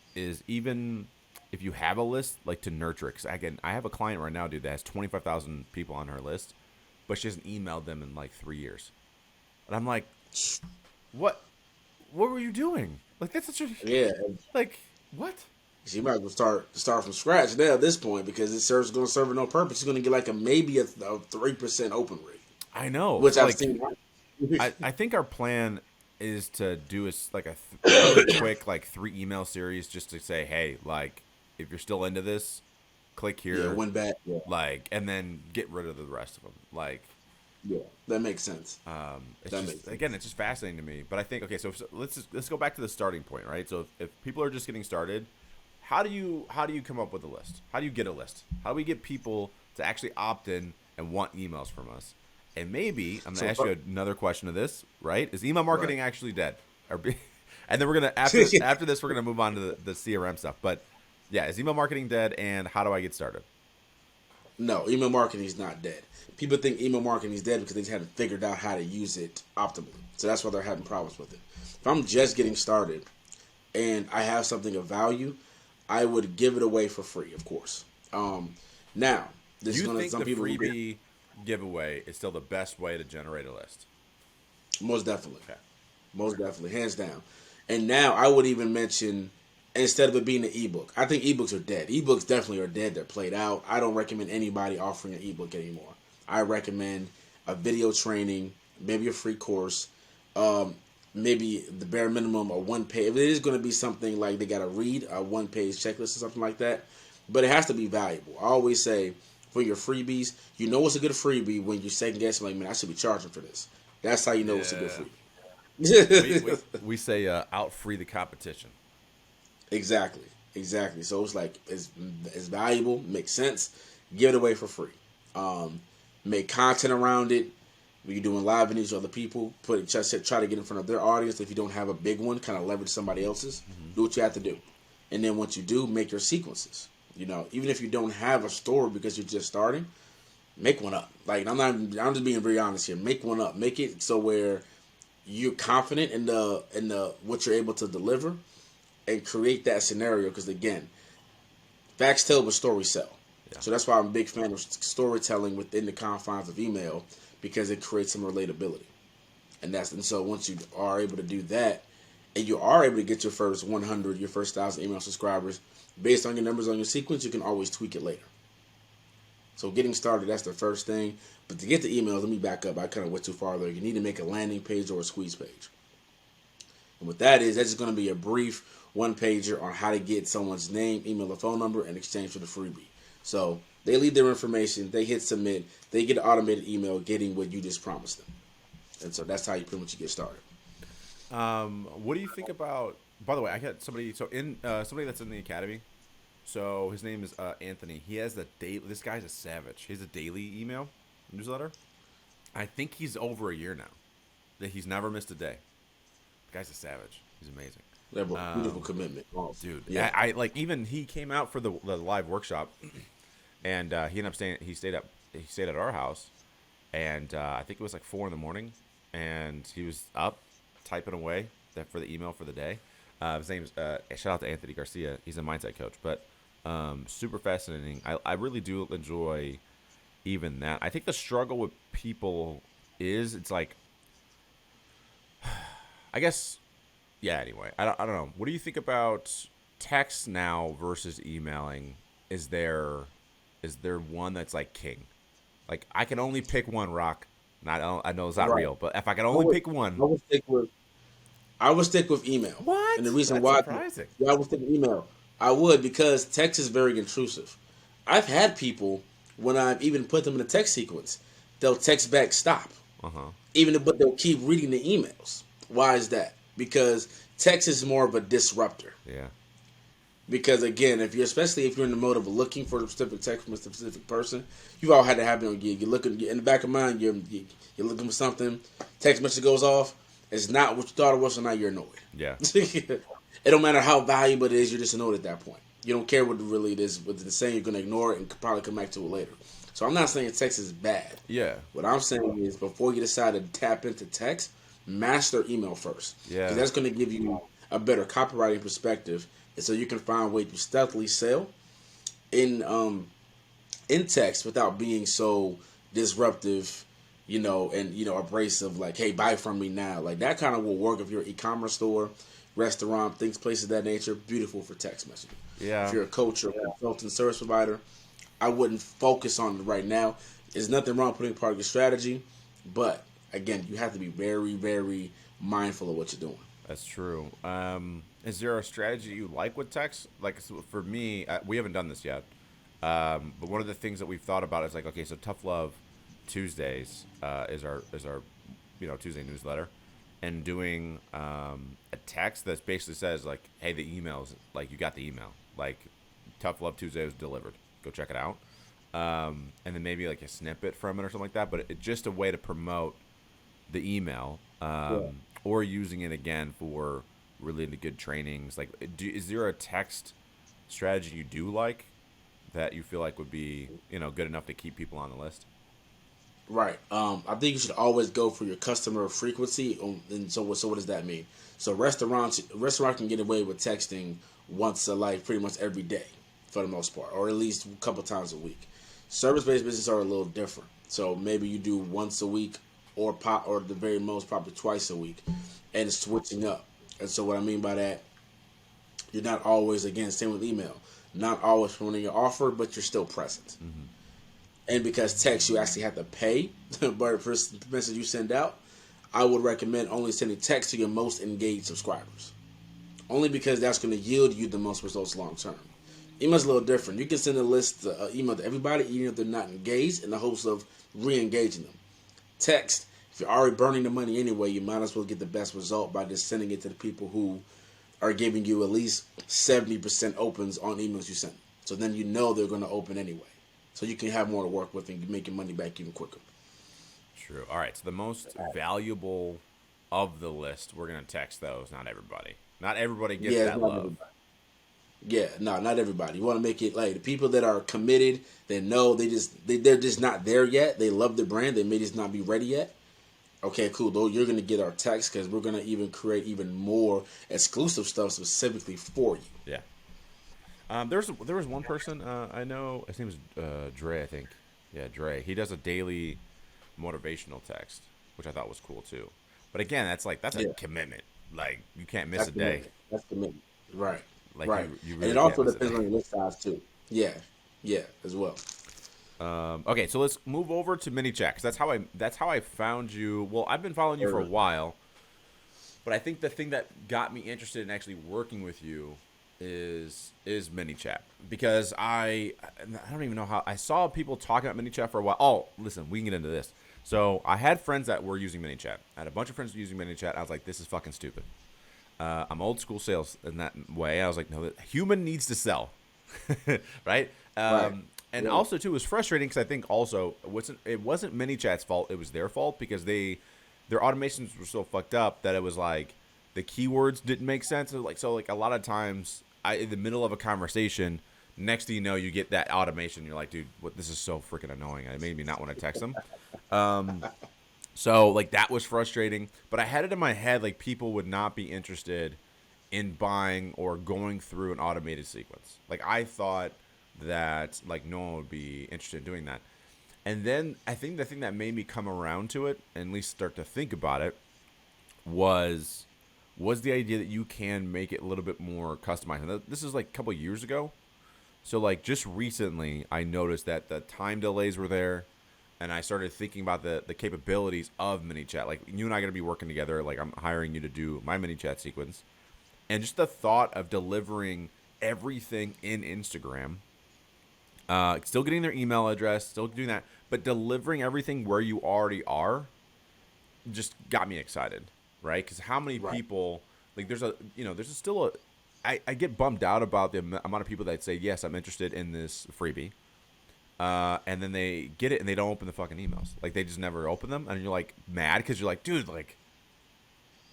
even if you have a list, like to nurture it. Because again, I have a client right now, dude, that has 25,000 people on her list, but she hasn't emailed them in like 3 years. And I'm like, what were you doing? Like that's such a Yeah. like what? So you might as well start from scratch now at this point, because going to serve no purpose. You're going to get like maybe a 3% open rate, I know. which So I've like, seen. I think our plan is to do a really quick like 3 email series just to say, hey, like if you're still into this, click Yeah, here, win back. Yeah, like, and then get rid of the rest of them. Like, yeah, that makes sense. it's That just makes sense. again, it's just fascinating to me. But I think okay, so let's go back to the starting point, right? So if people are just getting started, how do you come up with a list? How do you get a list? How do we get people to actually opt in and want emails from us? And maybe I'm going to ask you another question to this, right? Is email marketing actually dead? And then we're going to after this we're going to move on to the CRM stuff. But yeah, is email marketing dead, and how do I get started? No, email marketing is not dead. People think email marketing is dead because they haven't figured out how to use it optimally. So that's why they're having problems with it. If I'm just getting started and I have something of value, I would give it away for free, of course. Now, this Do is you going to think some the people freebie giveaway is still the best way to generate a list? most definitely. Okay. Most definitely, hands down. And now I would even mention, instead of it being an ebook, I think ebooks are dead. Ebooks definitely are dead. They're played out. I don't recommend anybody offering an ebook anymore. I recommend a video training, maybe a free course, maybe the bare minimum a 1 page. If it is going to be something like they got to read a 1 page checklist or something like that, but it has to be valuable. I always say for your freebies, you know it's a good freebie when you second guess, like, man, I should be charging for this. That's how you know it's a good freebie. We say out free the competition. Exactly. So it's like it's valuable, makes sense. Give it away for free. Make content around it. When you're doing live videos with other people, try to get in front of their audience. If you don't have a big one, kind of leverage somebody else's. Do what you have to do. And then once you do, make your sequences. Even if you don't have a store because you're just starting, make one up. Like I'm just being very honest here. Make one up. Make it so where you're confident in the what you're able to deliver, and create that scenario. Because again, facts tell, but stories sell. Yeah. So that's why I'm a big fan of storytelling within the confines of email, because it creates some relatability. And so once you are able to do that, and you are able to get your first 100, your first 1,000 email subscribers, based on your numbers on your sequence, you can always tweak it later. So getting started, that's the first thing. But to get the emails, let me back up. I kind of went too far there. You need to make a landing page or a squeeze page. And what that's just going to be a brief one-pager on how to get someone's name, email, or phone number in exchange for the freebie. So they leave their information, they hit submit, they get an automated email getting what you just promised them. And so that's how you pretty much get started. What do you think about, by the way, I got somebody, somebody that's in the academy. So his name is Anthony. He has this guy's a savage. He has a daily email newsletter. I think he's over a year now. That he's never missed a day. The guy's a savage. He's amazing. Beautiful commitment. Oh, dude. Yeah. I like, even he came out for the live workshop, and he ended up staying. He stayed at our house, and I think it was like 4 a.m, and he was up typing away for the email for the day. His name's shout out to Anthony Garcia. He's a mindset coach, but super fascinating. I really do enjoy even that. I think the struggle with people is, it's like, I guess, yeah. Anyway, I don't know. What do you think about text now versus emailing? Is there one that's like king? Like, I can only pick one, Rock. I know it's not real, but if I could only pick one, I would stick with email. What? And the reason That's why surprising. I would stick with email, I would, because text is very intrusive. I've had people, when I've even put them in a text sequence, they'll text back stop. But they'll keep reading the emails. Why is that? Because text is more of a disruptor. Yeah. Because again, especially if you're in the mode of looking for a specific text from a specific person, you've all had to happen on gig. You're looking in the back of mind. You're looking for something. Text message goes off. It's not what you thought it was, so now you're annoyed. Yeah. It don't matter how valuable it is. You're just annoyed at that point. You don't care what really it is. What it's saying, you're gonna ignore it and probably come back to it later. So I'm not saying text is bad. Yeah. What I'm saying is, before you decide to tap into text, master email first. Yeah. Because that's going to give you a better copywriting perspective, and so you can find ways to stealthily sell in text without being so disruptive, and abrasive. Like, hey, buy from me now. Like, that kind of will work if you're an e-commerce store, restaurant, places of that nature. Beautiful for text messaging. Yeah. If you're a coach or a consultant service provider, I wouldn't focus on it right now. There's nothing wrong with putting part of your strategy, but again, you have to be very, very mindful of what you're doing. That's true. Is there a strategy you like with text? Like, for me, we haven't done this yet, but one of the things that we've thought about is like, okay, so Tough Love Tuesdays is our Tuesday newsletter, and doing a text that basically says like, hey, the emails, like, you got the email, like, Tough Love Tuesday was delivered. Go check it out. And then maybe like a snippet from it or something like that. But it's just a way to promote the email, or using it again for really good trainings. Like, is there a text strategy you do like that you feel like would be, good enough to keep people on the list? Right. I think you should always go for your customer frequency. And so what does that mean? So restaurants can get away with texting once pretty much every day, for the most part, or at least a couple times a week. Service-based businesses are a little different. So maybe you do once a week, or the very most probably twice a week, and it's switching up. And so what I mean by that, you're not always, again, same with email, not always promoting your offer, but you're still present. Mm-hmm. And because text, you actually have to pay, but for the message you send out, I would recommend only sending text to your most engaged subscribers. Only because that's going to yield you the most results long term. Email's a little different. You can send a list email to everybody, even if they're not engaged, in the hopes of re-engaging them. Text, if you're already burning the money anyway, you might as well get the best result by just sending it to the people who are giving you at least 70% opens on emails you send. So then they're going to open anyway. So you can have more to work with and make your money back even quicker. True. All right. So the most valuable of the list, we're gonna text those. Not everybody. Not everybody gets Yeah, it's that not love. everybody. Yeah, no, not everybody. You want to make it like the people that are committed. They know they're just not there yet. They love the brand. They may just not be ready yet. Okay, cool. Though you're gonna get our text because we're gonna even create even more exclusive stuff specifically for you. Yeah. There was one person I know. His name is Dre, I think. Yeah, Dre. He does a daily motivational text, which I thought was cool too. But again, that's a Yeah, commitment. Like you can't miss that's a day. commitment. That's commitment. Right, Like right. you And it really can't also miss a depends day. on your list size too. Yeah, yeah, as well. Okay, so let's move over to mini chat 'cause that's how I found you. Well, I've been following you for a Or- while, but I think the thing that got me interested in actually working with you is mini chat because I don't even know how I saw people talking about mini chat for a while. Oh, listen, we can get into this. So I had friends that were using mini chat. I had a bunch of friends using mini chat. I was like, this is fucking stupid. I'm old school sales in that way. I was like, no, the human needs to sell, right? Right. And Yeah. also too, it was frustrating because I think also it wasn't ManyChat's fault. It was their fault because their automations were so fucked up that it was like the keywords didn't make sense. So like a lot of times, in the middle of a conversation, next thing you know, you get that automation. You're like, dude, what? This is so freaking annoying. It made me not want to text them. So like that was frustrating, but I had it in my head like people would not be interested in buying or going through an automated sequence. Like I thought that like no one would be interested in doing that. And then I think the thing that made me come around to it and at least start to think about it was was the idea that you can make it a little bit more customized. And this is like a couple years ago. So like just recently I noticed that the time delays were there and I started thinking about the capabilities of mini chat. Like you and I are gonna be working together. Like I'm hiring you to do my mini chat sequence, and just the thought of delivering everything in Instagram, still getting their email address, still doing that, but delivering everything where you already are, just got me excited, right? Because how many Right. people like there's still a I get bummed out about the amount of people that say yes, I'm interested in this freebie, and then they get it and they don't open the fucking emails. Like they just never open them, and you're like mad because you're like, dude, like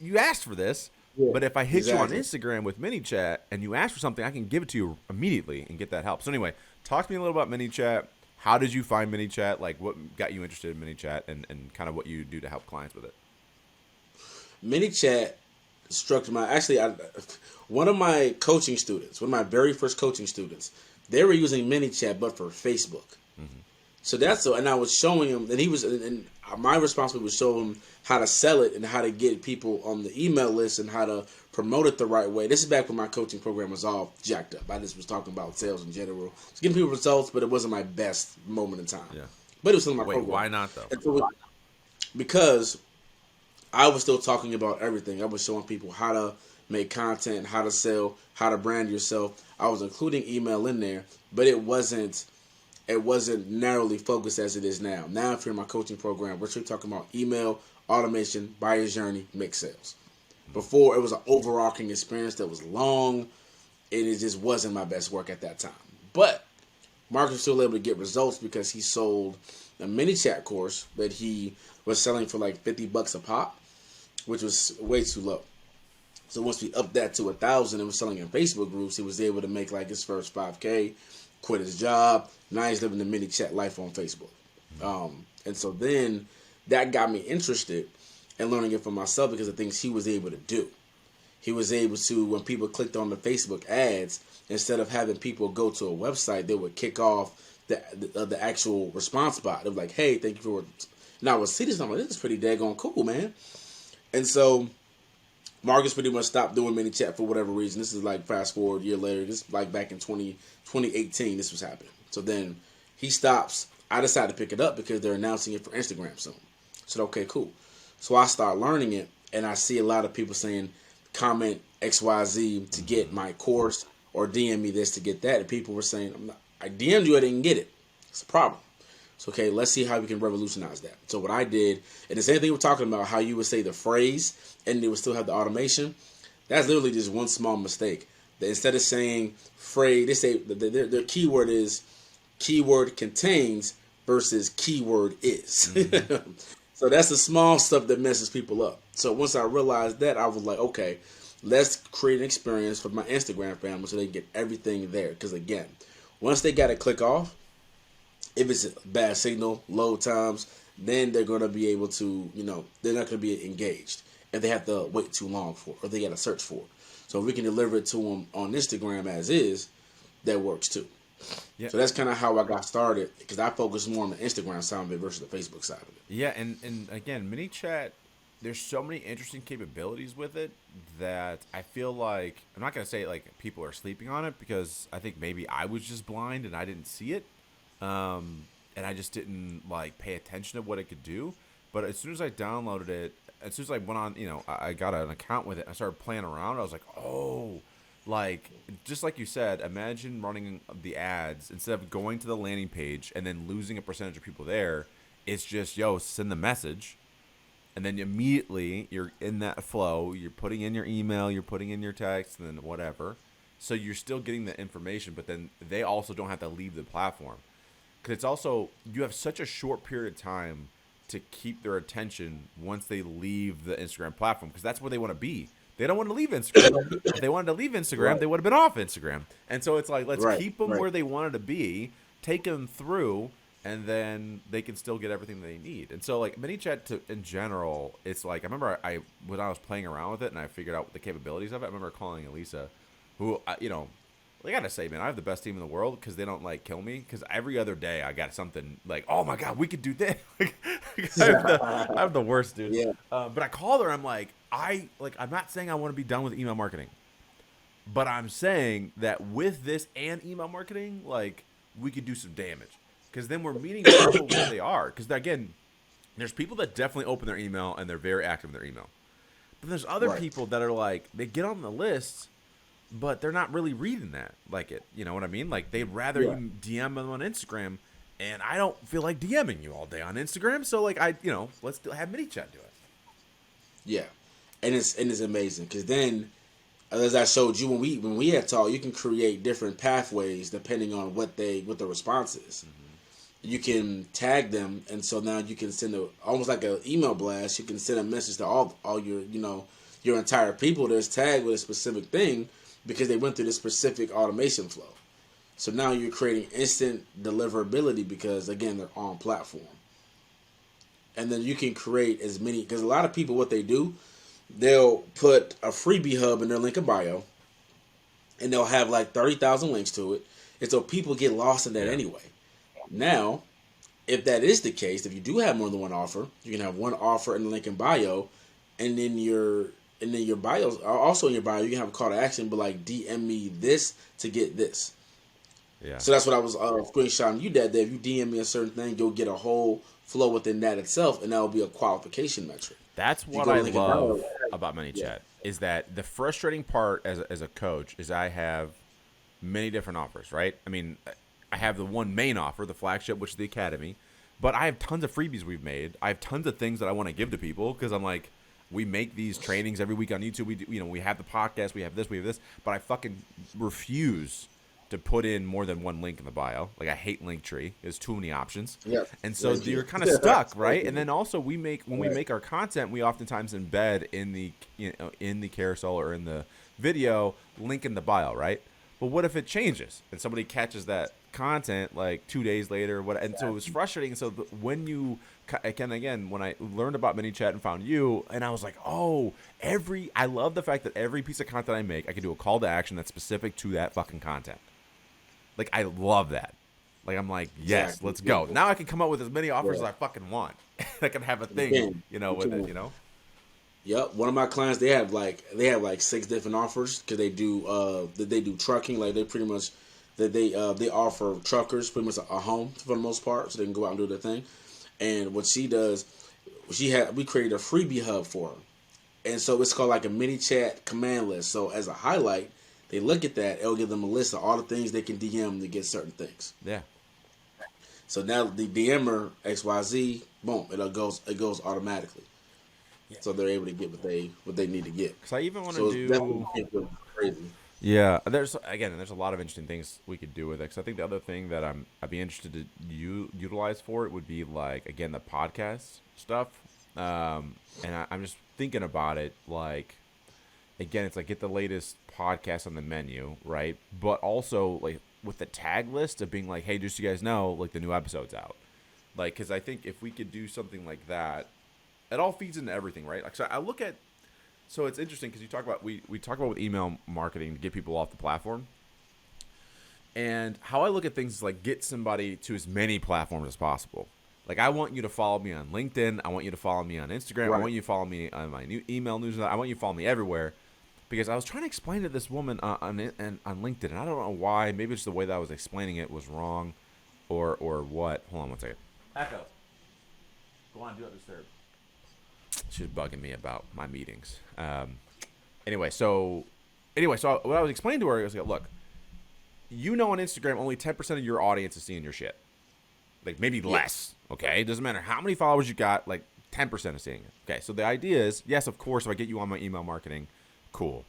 you asked for this. Yeah. But if I hit you on Exactly. Instagram with ManyChat and you ask for something, I can give it to you immediately and get that help. So anyway, talk to me a little about ManyChat. How did you find ManyChat? Like what got you interested in ManyChat and kind of what you do to help clients with it? Mini struck my actually one of my coaching students, one of my very first coaching students, they were using MiniChat but for Facebook. So that's so, and I was showing him, and he was, and my responsibility was show him how to sell it and how to get people on the email list and how to promote it the right way. This is back when my coaching program was all jacked up. I just was talking about sales in general, was getting people results, but it wasn't my best moment in time. Yeah. But it was still my Wait, program. why not though? And so because I was still talking about everything. I was showing people how to make content, how to sell, how to brand yourself. I was including email in there, but it wasn't narrowly focused as it is now. Now, if you're in my coaching program, we're still talking about email, automation, buyer's journey, make sales. Before, it was an overarching experience that was long, and it just wasn't my best work at that time. But Mark was still able to get results because he sold a mini chat course that he was selling for like $50 a pop, which was way too low. So once we upped that to 1,000 and was selling in Facebook groups, he was able to make like his first 5K, quit his job. Now he's living the mini chat life on Facebook. And so then that got me interested in learning it for myself because of things he was able to do. He was able to, when people clicked on the Facebook ads, instead of having people go to a website, they would kick off the actual response bot. They were like, "Hey, thank you for." And I was see this, and I'm like, "This is pretty daggone cool, man." And so Marcus pretty much stopped doing mini chat for whatever reason. This is like fast forward a year later. This is like back in 2018. This was happening. So then he stops. I decided to pick it up because they're announcing it for Instagram soon. I said, okay, cool. So I start learning it, and I see a lot of people saying, comment XYZ to get my course or DM me this to get that. And people were saying, I DM'd you, I didn't get it. It's a problem. So, okay, let's see how we can revolutionize that. So what I did, and the same thing we're talking about, how you would say the phrase and they would still have the automation, that's literally just one small mistake. That instead of saying phrase, they say their keyword is keyword contains versus keyword is. So that's the small stuff that messes people up. So once I realized that, I was like, okay, let's create an experience for my Instagram family so they get everything there. Because again, once they got to click off, if it's a bad signal, load times, then they're going to be able to, they're not going to be engaged if they have to wait too long for it or they got to search for it. So if we can deliver it to them on Instagram as is, that works too. Yeah. So that's kind of how I got started because I focus more on the Instagram side of it versus the Facebook side of it. Yeah, and again, Menuchat, there's so many interesting capabilities with it that I feel like I'm not gonna say like people are sleeping on it because I think maybe I was just blind and I didn't see it, and I just didn't like pay attention to what it could do. But as soon as I downloaded it, as soon as I went on, I got an account with it. And I started playing around. I was like, oh. Like, just like you said, imagine running the ads instead of going to the landing page and then losing a percentage of people there. It's just, send the message. And then immediately you're in that flow. You're putting in your email, you're putting in your text, and then whatever. So you're still getting the information, but then they also don't have to leave the platform. Because it's also, you have such a short period of time to keep their attention once they leave the Instagram platform. Because that's where they want to be. They don't want to leave Instagram. If they wanted to leave Instagram, right, they would have been off Instagram. And so it's like, let's keep them where they wanted to be, take them through, and then they can still get everything they need. And so, like, Menuchat in general, it's like, I remember when I was playing around with it and I figured out the capabilities of it, I remember calling Elisa, who, I gotta say, man, I have the best team in the world because they don't, like, kill me. Because every other day I got something like, oh, my God, we could do this. I have the worst, dude. Yeah. But I called her. I'm like, I'm not saying I want to be done with email marketing. But I'm saying that with this and email marketing, like, we could do some damage. Because then we're meeting people where they are. Because, again, there's people that definitely open their email and they're very active in their email. But there's other people that are like, they get on the list, but they're not really reading that like it. You know what I mean? Like, they'd rather you DM them on Instagram, and I don't feel like DMing you all day on Instagram. So, like, let's have Menuchat do it. Yeah, and it's amazing because then, as I showed you when we had talked, you can create different pathways depending on what the response is. Mm-hmm. You can tag them, and so now you can send almost like an email blast. You can send a message to all your your entire people that's tagged with a specific thing, because they went through this specific automation flow. So now you're creating instant deliverability because, again, they're on platform. And then you can create as many, because a lot of people, what they do, they'll put a freebie hub in their link in bio, and they'll have like 30,000 links to it. And so people get lost in that anyway. Now, if that is the case, if you do have more than one offer, you can have one offer in the link in bio, and then your bio, also in your bio, you can have a call to action, but like DM me this to get this. Yeah. So that's what I was screenshotting you that if you DM me a certain thing, you'll get a whole flow within that itself, and that will be a qualification metric. That's what I love about Menuchat is that the frustrating part as a coach is I have many different offers, right? I mean, I have the one main offer, the flagship, which is the academy, but I have tons of freebies we've made. I have tons of things that I want to give to people because I'm like, we make these trainings every week on YouTube. We do, we have the podcast, we have this, but I fucking refuse to put in more than one link in the bio. Like, I hate Linktree. There's too many options. Yeah. And so you're kind of stuck, right? And then also when we make our content, we oftentimes embed in the carousel or in the video link in the bio, right? But what if it changes and somebody catches that content like 2 days later? And so it was frustrating. So when I learned about Menuchat and found you, and I was like, I love the fact that every piece of content I make, I can do a call to action that's specific to that fucking content. Like, I love that. Like, I'm like, yes, let's go. Now I can come up with as many offers as I fucking want. I can have a thing, with it, Yep. One of my clients, they have like 6 different offers because they do trucking. Like, they pretty much they offer truckers pretty much a home for the most part, so they can go out and do their thing. And what she does, we created a freebie hub for her, and so it's called like a Menuchat command list. So as a highlight, they look at that, it'll give them a list of all the things they can DM to get certain things. Yeah. So now the DMer XYZ, boom, it goes automatically. Yeah. So they're able to get what they need to get. Because I even want to do crazy. Yeah, there's a lot of interesting things we could do with it. 'Cause I think the other thing that I'd be interested to utilize for it would be like again the podcast stuff. I'm just thinking about it like again, it's like get the latest podcast on the menu, right? But also like with the tag list of being like, hey, just so you guys know, like the new episode's out. Like, because I think if we could do something like that, it all feeds into everything, right? Like, so I look at, so it's interesting because you talk about we talk about with email marketing to get people off the platform, and how I look at things is like get somebody to as many platforms as possible. Like I want you to follow me on LinkedIn. I want you to follow me on Instagram. Right. I want you to follow me on my new email newsletter. I want you to follow me everywhere. Because I was trying to explain to this woman on LinkedIn, and I don't know why. Maybe it's the way that I was explaining it was wrong, or what. Hold on one second. Echo. Go on, do not disturb. She's bugging me about my meetings. Anyway, so what I was explaining to her, I was like, look, you know on Instagram only 10% of your audience is seeing your shit. Like maybe less, okay? It doesn't matter how many followers you got, like 10% is seeing it. Okay, so the idea is, yes, of course, if I get you on my email marketing, cool.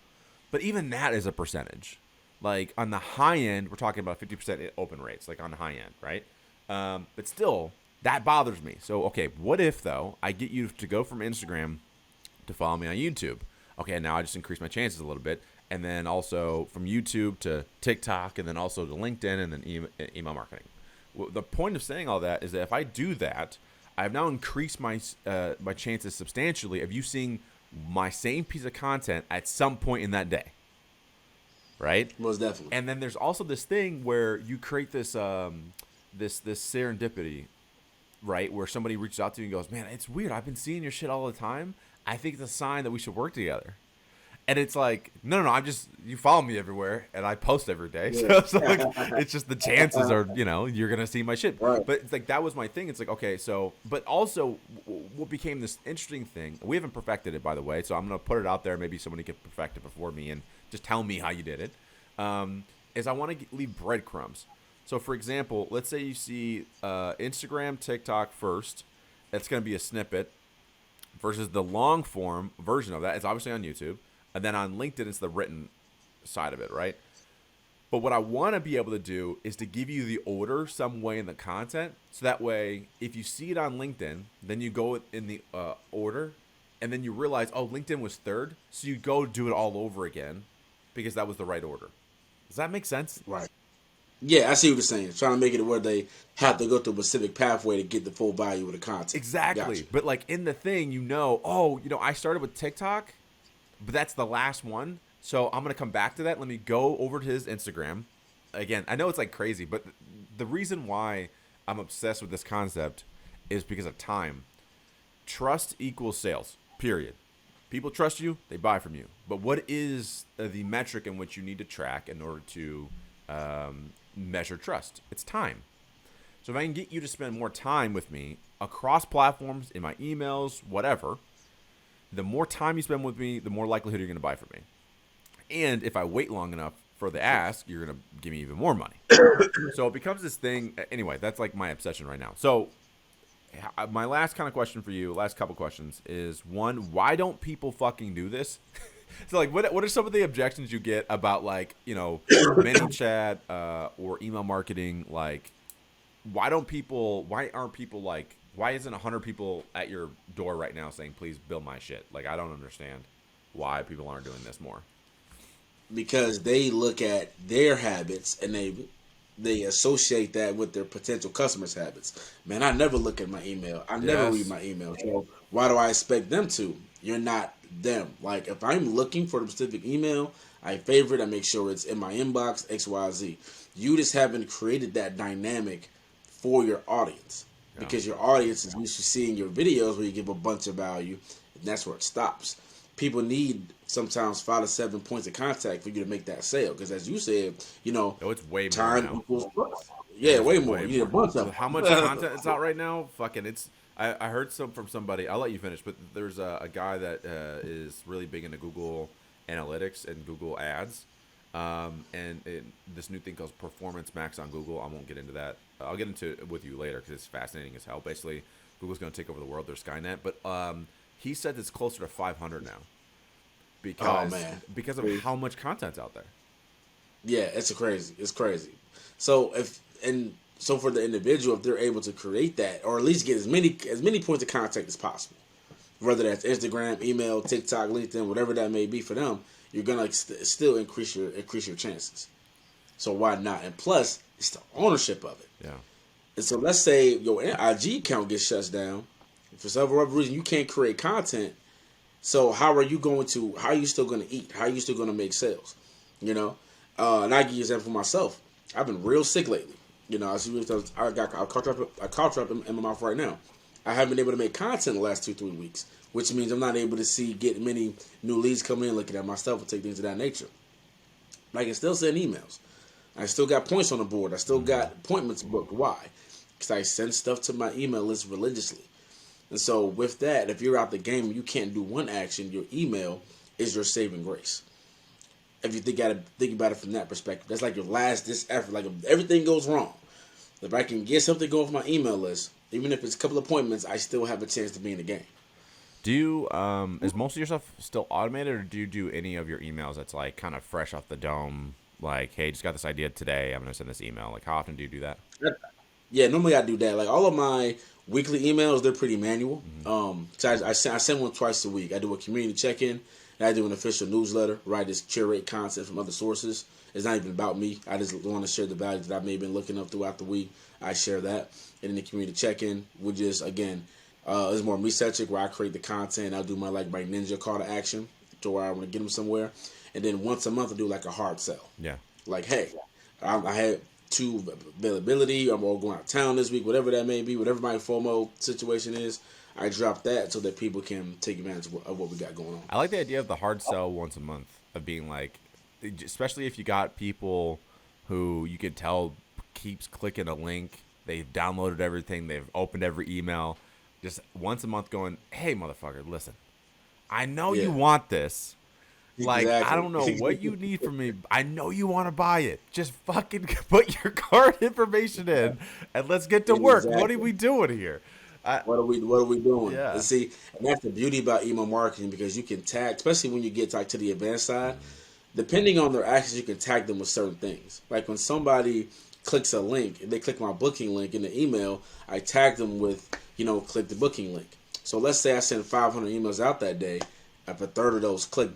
But even that is a percentage. Like on the high end, we're talking about 50% open rates, like on the high end, right? But still, that bothers me. So, okay, what if, though, I get you to go from Instagram to follow me on YouTube? Okay, now I just increase my chances a little bit. And then also from YouTube to TikTok and then also to LinkedIn and then email marketing. Well, the point of saying all that is that if I do that, I've now increased my my chances substantially of you seeing my same piece of content at some point in that day. Right? Most definitely. And then there's also this thing where you create this this serendipity, right? Where somebody reaches out to you and goes, "Man, it's weird. I've been seeing your shit all the time. I think it's a sign that we should work together." And it's like, no, I'm just, you follow me everywhere and I post every day. Yeah. So like, it's just the chances are, you're going to see my shit. Right. But it's like, that was my thing. It's like, okay, so, but also what became this interesting thing, we haven't perfected it, by the way. So I'm going to put it out there. Maybe somebody could perfect it before me and just tell me how you did it. Is I want to leave breadcrumbs. So for example, let's say you see Instagram, TikTok first. That's going to be a snippet versus the long form version of that. It's obviously on YouTube. And then on LinkedIn, it's the written side of it, right? But what I want to be able to do is to give you the order some way in the content. So that way, if you see it on LinkedIn, then you go in the order. And then you realize, oh, LinkedIn was third. So you go do it all over again because that was the right order. Does that make sense? Right. Yeah, I see what you're saying. Trying to make it where they have to go through a specific pathway to get the full value of the content. Exactly. Gotcha. But like in the thing, I started with TikTok. But that's the last one. So I'm going to come back to that. Let me go over to his Instagram. Again, I know it's like crazy, but the reason why I'm obsessed with this concept is because of time. Trust equals sales, period. People trust you, they buy from you. But what is the metric in which you need to track in order to measure trust? It's time. So if I can get you to spend more time with me across platforms, in my emails, whatever, the more time you spend with me, the more likelihood you're going to buy from me. And if I wait long enough for the ask, you're going to give me even more money. So it becomes this thing. Anyway, that's like my obsession right now. So my last kind of question for you, last couple questions is, one, why don't people fucking do this? So like, what are some of the objections you get about like, Menuchat or email marketing? Like, why aren't people like, why isn't 100 people at your door right now saying, please build my shit? Like, I don't understand why people aren't doing this more. Because they look at their habits and they associate that with their potential customers' habits. Man, I never look at my email. I never read my email. So why do I expect them to? You're not them. Like, if I'm looking for a specific email, I favorite, I make sure it's in my inbox, XYZ. You just haven't created that dynamic for your audience. Because your audience is used to seeing your videos where you give a bunch of value, and that's where it stops. People need sometimes 5 to 7 points of contact for you to make that sale. Because as you said, it's way more time now. equals trust. Yeah, way more. You need a bunch of how much content is out right now? Fucking, it's. I heard from somebody. I'll let you finish, but there's a guy that is really big into Google Analytics and Google Ads. This new thing called Performance Max on Google. I won't get into that. I'll get into it with you later because it's fascinating as hell. Basically, Google's going to take over the world. They're Skynet. But he said it's closer to 500 now because of how much content's out there. Yeah, it's crazy. So so for the individual, if they're able to create that, or at least get as many points of contact as possible, whether that's Instagram, email, TikTok, LinkedIn, whatever that may be for them, you're gonna still increase your chances. So why not? And plus, it's the ownership of it. Yeah. And so let's say your IG account gets shut down for several reasons. You can't create content. So how are you going to? How are you still going to eat? How are you still going to make sales? You know, and I give you an example for myself. I've been real sick lately. You know, I caught up in my mouth right now. I haven't been able to make content the last 2-3 weeks, which means I'm not able to get many new leads coming in, looking at my stuff, and take things of that nature. But I can still send emails. I still got points on the board. I still got appointments booked. Why? Because I send stuff to my email list religiously. And so with that, if you're out the game and you can't do one action, your email is your saving grace. If you think about it from that perspective, that's like your last ditch effort. Like if everything goes wrong, if I can get something going for my email list, even if it's a couple of appointments, I still have a chance to be in the game. Do you is most of your stuff still automated, or do you do any of your emails that's like kind of fresh off the dome? Like, hey, just got this idea today. I'm gonna send this email. Like, how often do you do that? Yeah, normally I do that. Like all of my weekly emails, they're pretty manual. So I send one twice a week. I do a community check-in, and I do an official newsletter where I just curate content from other sources. It's not even about me. I just want to share the values that I may have been looking up throughout the week. I share that. And then the community check-in, which is, again, is more me-centric, where I create the content. I'll do my ninja call to action to where I want to get them somewhere. And then once a month, I do like a hard sell. Yeah. Like, hey, I had 2 availability. I'm all going out of town this week, whatever that may be, whatever my FOMO situation is. I drop that so that people can take advantage of what we got going on. I like the idea of the hard sell once a month, of being like, especially if you got people who you can tell keeps clicking a link, they've downloaded everything, they've opened every email, just once a month going, hey, motherfucker, listen, I know you want this. Like, Exactly. I don't know what you need from me. I know you want to buy it. Just fucking put your card information in and let's get to work. What are we doing here? What are we doing? Yeah. And see, and that's the beauty about email marketing, because you can tag, especially when you get to the advanced side, depending on their actions, you can tag them with certain things. Like when somebody clicks a link, and they click my booking link in the email, I tag them with, click the booking link. So let's say I send 500 emails out that day. If a third of those click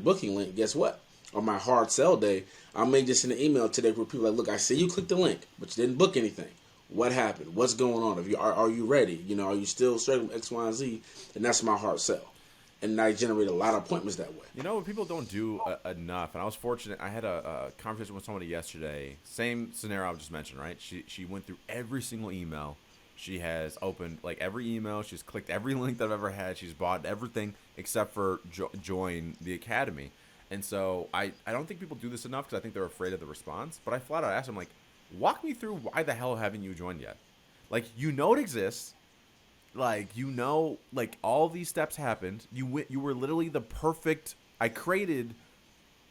booking link, guess what? On my hard sell day, I may just send an email today where people are like, look, I see you clicked the link, but you didn't book anything. What happened? What's going on? Are you ready? Are you still struggling with X, Y, and Z? And that's my hard sell. And I generate a lot of appointments that way. What people don't do enough, and I was fortunate. I had a conversation with somebody yesterday. Same scenario I just mentioned, right? She went through every single email. She has opened every email. She's clicked every link that I've ever had. She's bought everything except for join the academy. And so I don't think people do this enough, because I think they're afraid of the response. But I flat out asked them, walk me through, why the hell haven't you joined yet? It exists. All these steps happened. You were literally the perfect. I created,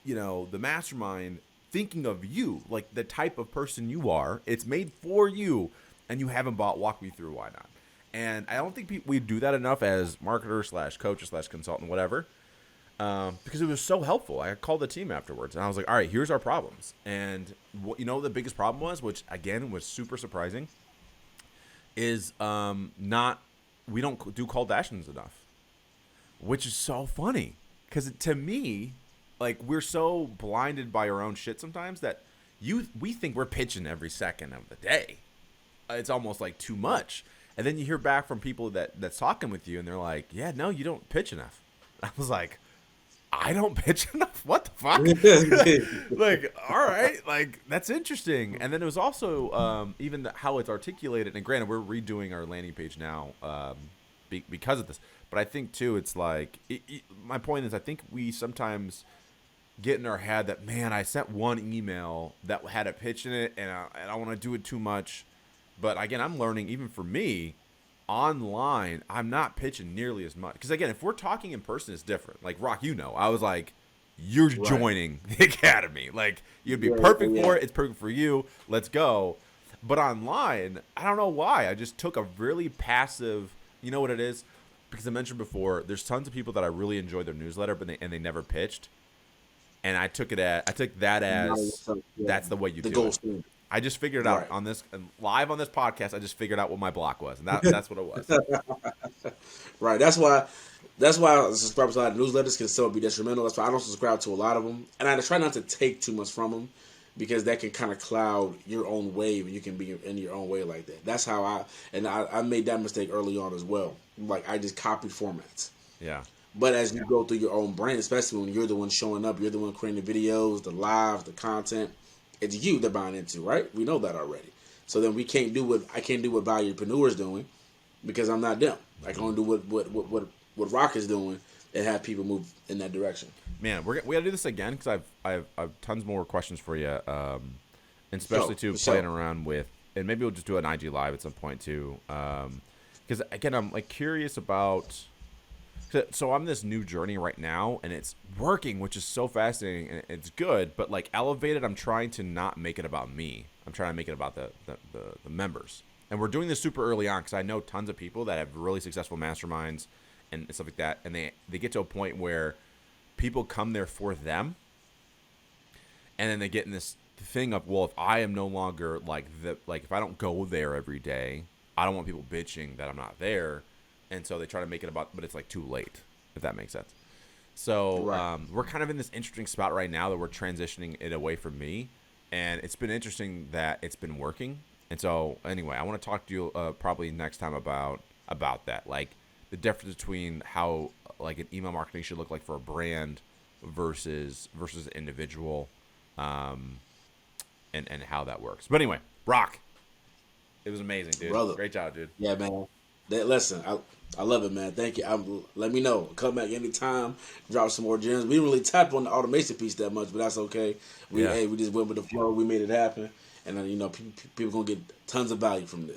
the mastermind thinking of you, the type of person you are. It's made for you. And you haven't bought. Walk me through why not. And I don't think we do that enough as marketers / coaches / consultant, whatever, because it was so helpful. I called the team afterwards, and I was like, all right, here's our problems. And the biggest problem was, which again was super surprising, is we don't do call to actions enough, which is so funny, because to me, we're so blinded by our own shit sometimes that we think we're pitching every second of the day. It's almost too much. And then you hear back from people that's talking with you, and they're like, yeah, no, you don't pitch enough. I was like, I don't pitch enough? What the fuck? All right, that's interesting. And then it was also even how it's articulated. And granted, we're redoing our landing page now because of this. But I think too, it's my point is, I think we sometimes get in our head that, man, I sent one email that had a pitch in it, and I want to do it too much. But again, I'm learning, even for me, online, I'm not pitching nearly as much. Because again, if we're talking in person, it's different. Rock, I was like, you're joining the academy. You'd be perfect for it. It's perfect for you. Let's go. But online, I don't know why. I just took a really passive, you know what it is? Because I mentioned before, there's tons of people that I really enjoy their newsletter, but they never pitched. and I took that as that's the way you the do gold it. standard. I just figured it out Right. on this live on this podcast. I just figured out what my block was, and that's what it was. Right. That's why subscribing to a lot of newsletters can still be detrimental. That's why I don't subscribe to a lot of them, and I try not to take too much from them because that can kind of cloud your own wave, and you can be in your own way like that. That's how I made that mistake early on as well. Like I just copied formats. Yeah. But as you go through your own brand, especially when you're the one showing up, you're the one creating the videos, the lives, the content, it's you they're buying into, right? We know that already. So then I can't do what Valuepreneur is doing because I'm not them. I can only do what Rock is doing and have people move in that direction. Man, we got to do this again because I've tons more questions for you, and especially too playing around with, and maybe we'll just do an IG live at some point too, because again I'm like curious about. So I'm this new journey right now, and it's working, which is so fascinating, and it's good. But like Elevated, I'm trying to not make it about me. I'm trying to make it about the members, and we're doing this super early on because I know tons of people that have really successful masterminds and stuff like that, and they get to a point where people come there for them, and then they get in this thing of, well, if I am no longer like if I don't go there every day, I don't want people bitching that I'm not there. And so they try to make it about, but it's like too late, if that makes sense. So Right. We're kind of in this interesting spot right now that we're transitioning it away from me. And it's been interesting that it's been working. And so anyway, I want to talk to you probably next time about that. Like the difference between how like an email marketing should look like for a brand versus an individual, and how that works. But anyway, Rock, it was amazing, dude. Brother. Great job, dude. Yeah, man. Listen, I love it, man. Thank you. Let me know. Come back anytime. Drop some more gems. We didn't really tap on the automation piece that much, but that's okay. We just went with the flow. We made it happen, and people gonna get tons of value from this.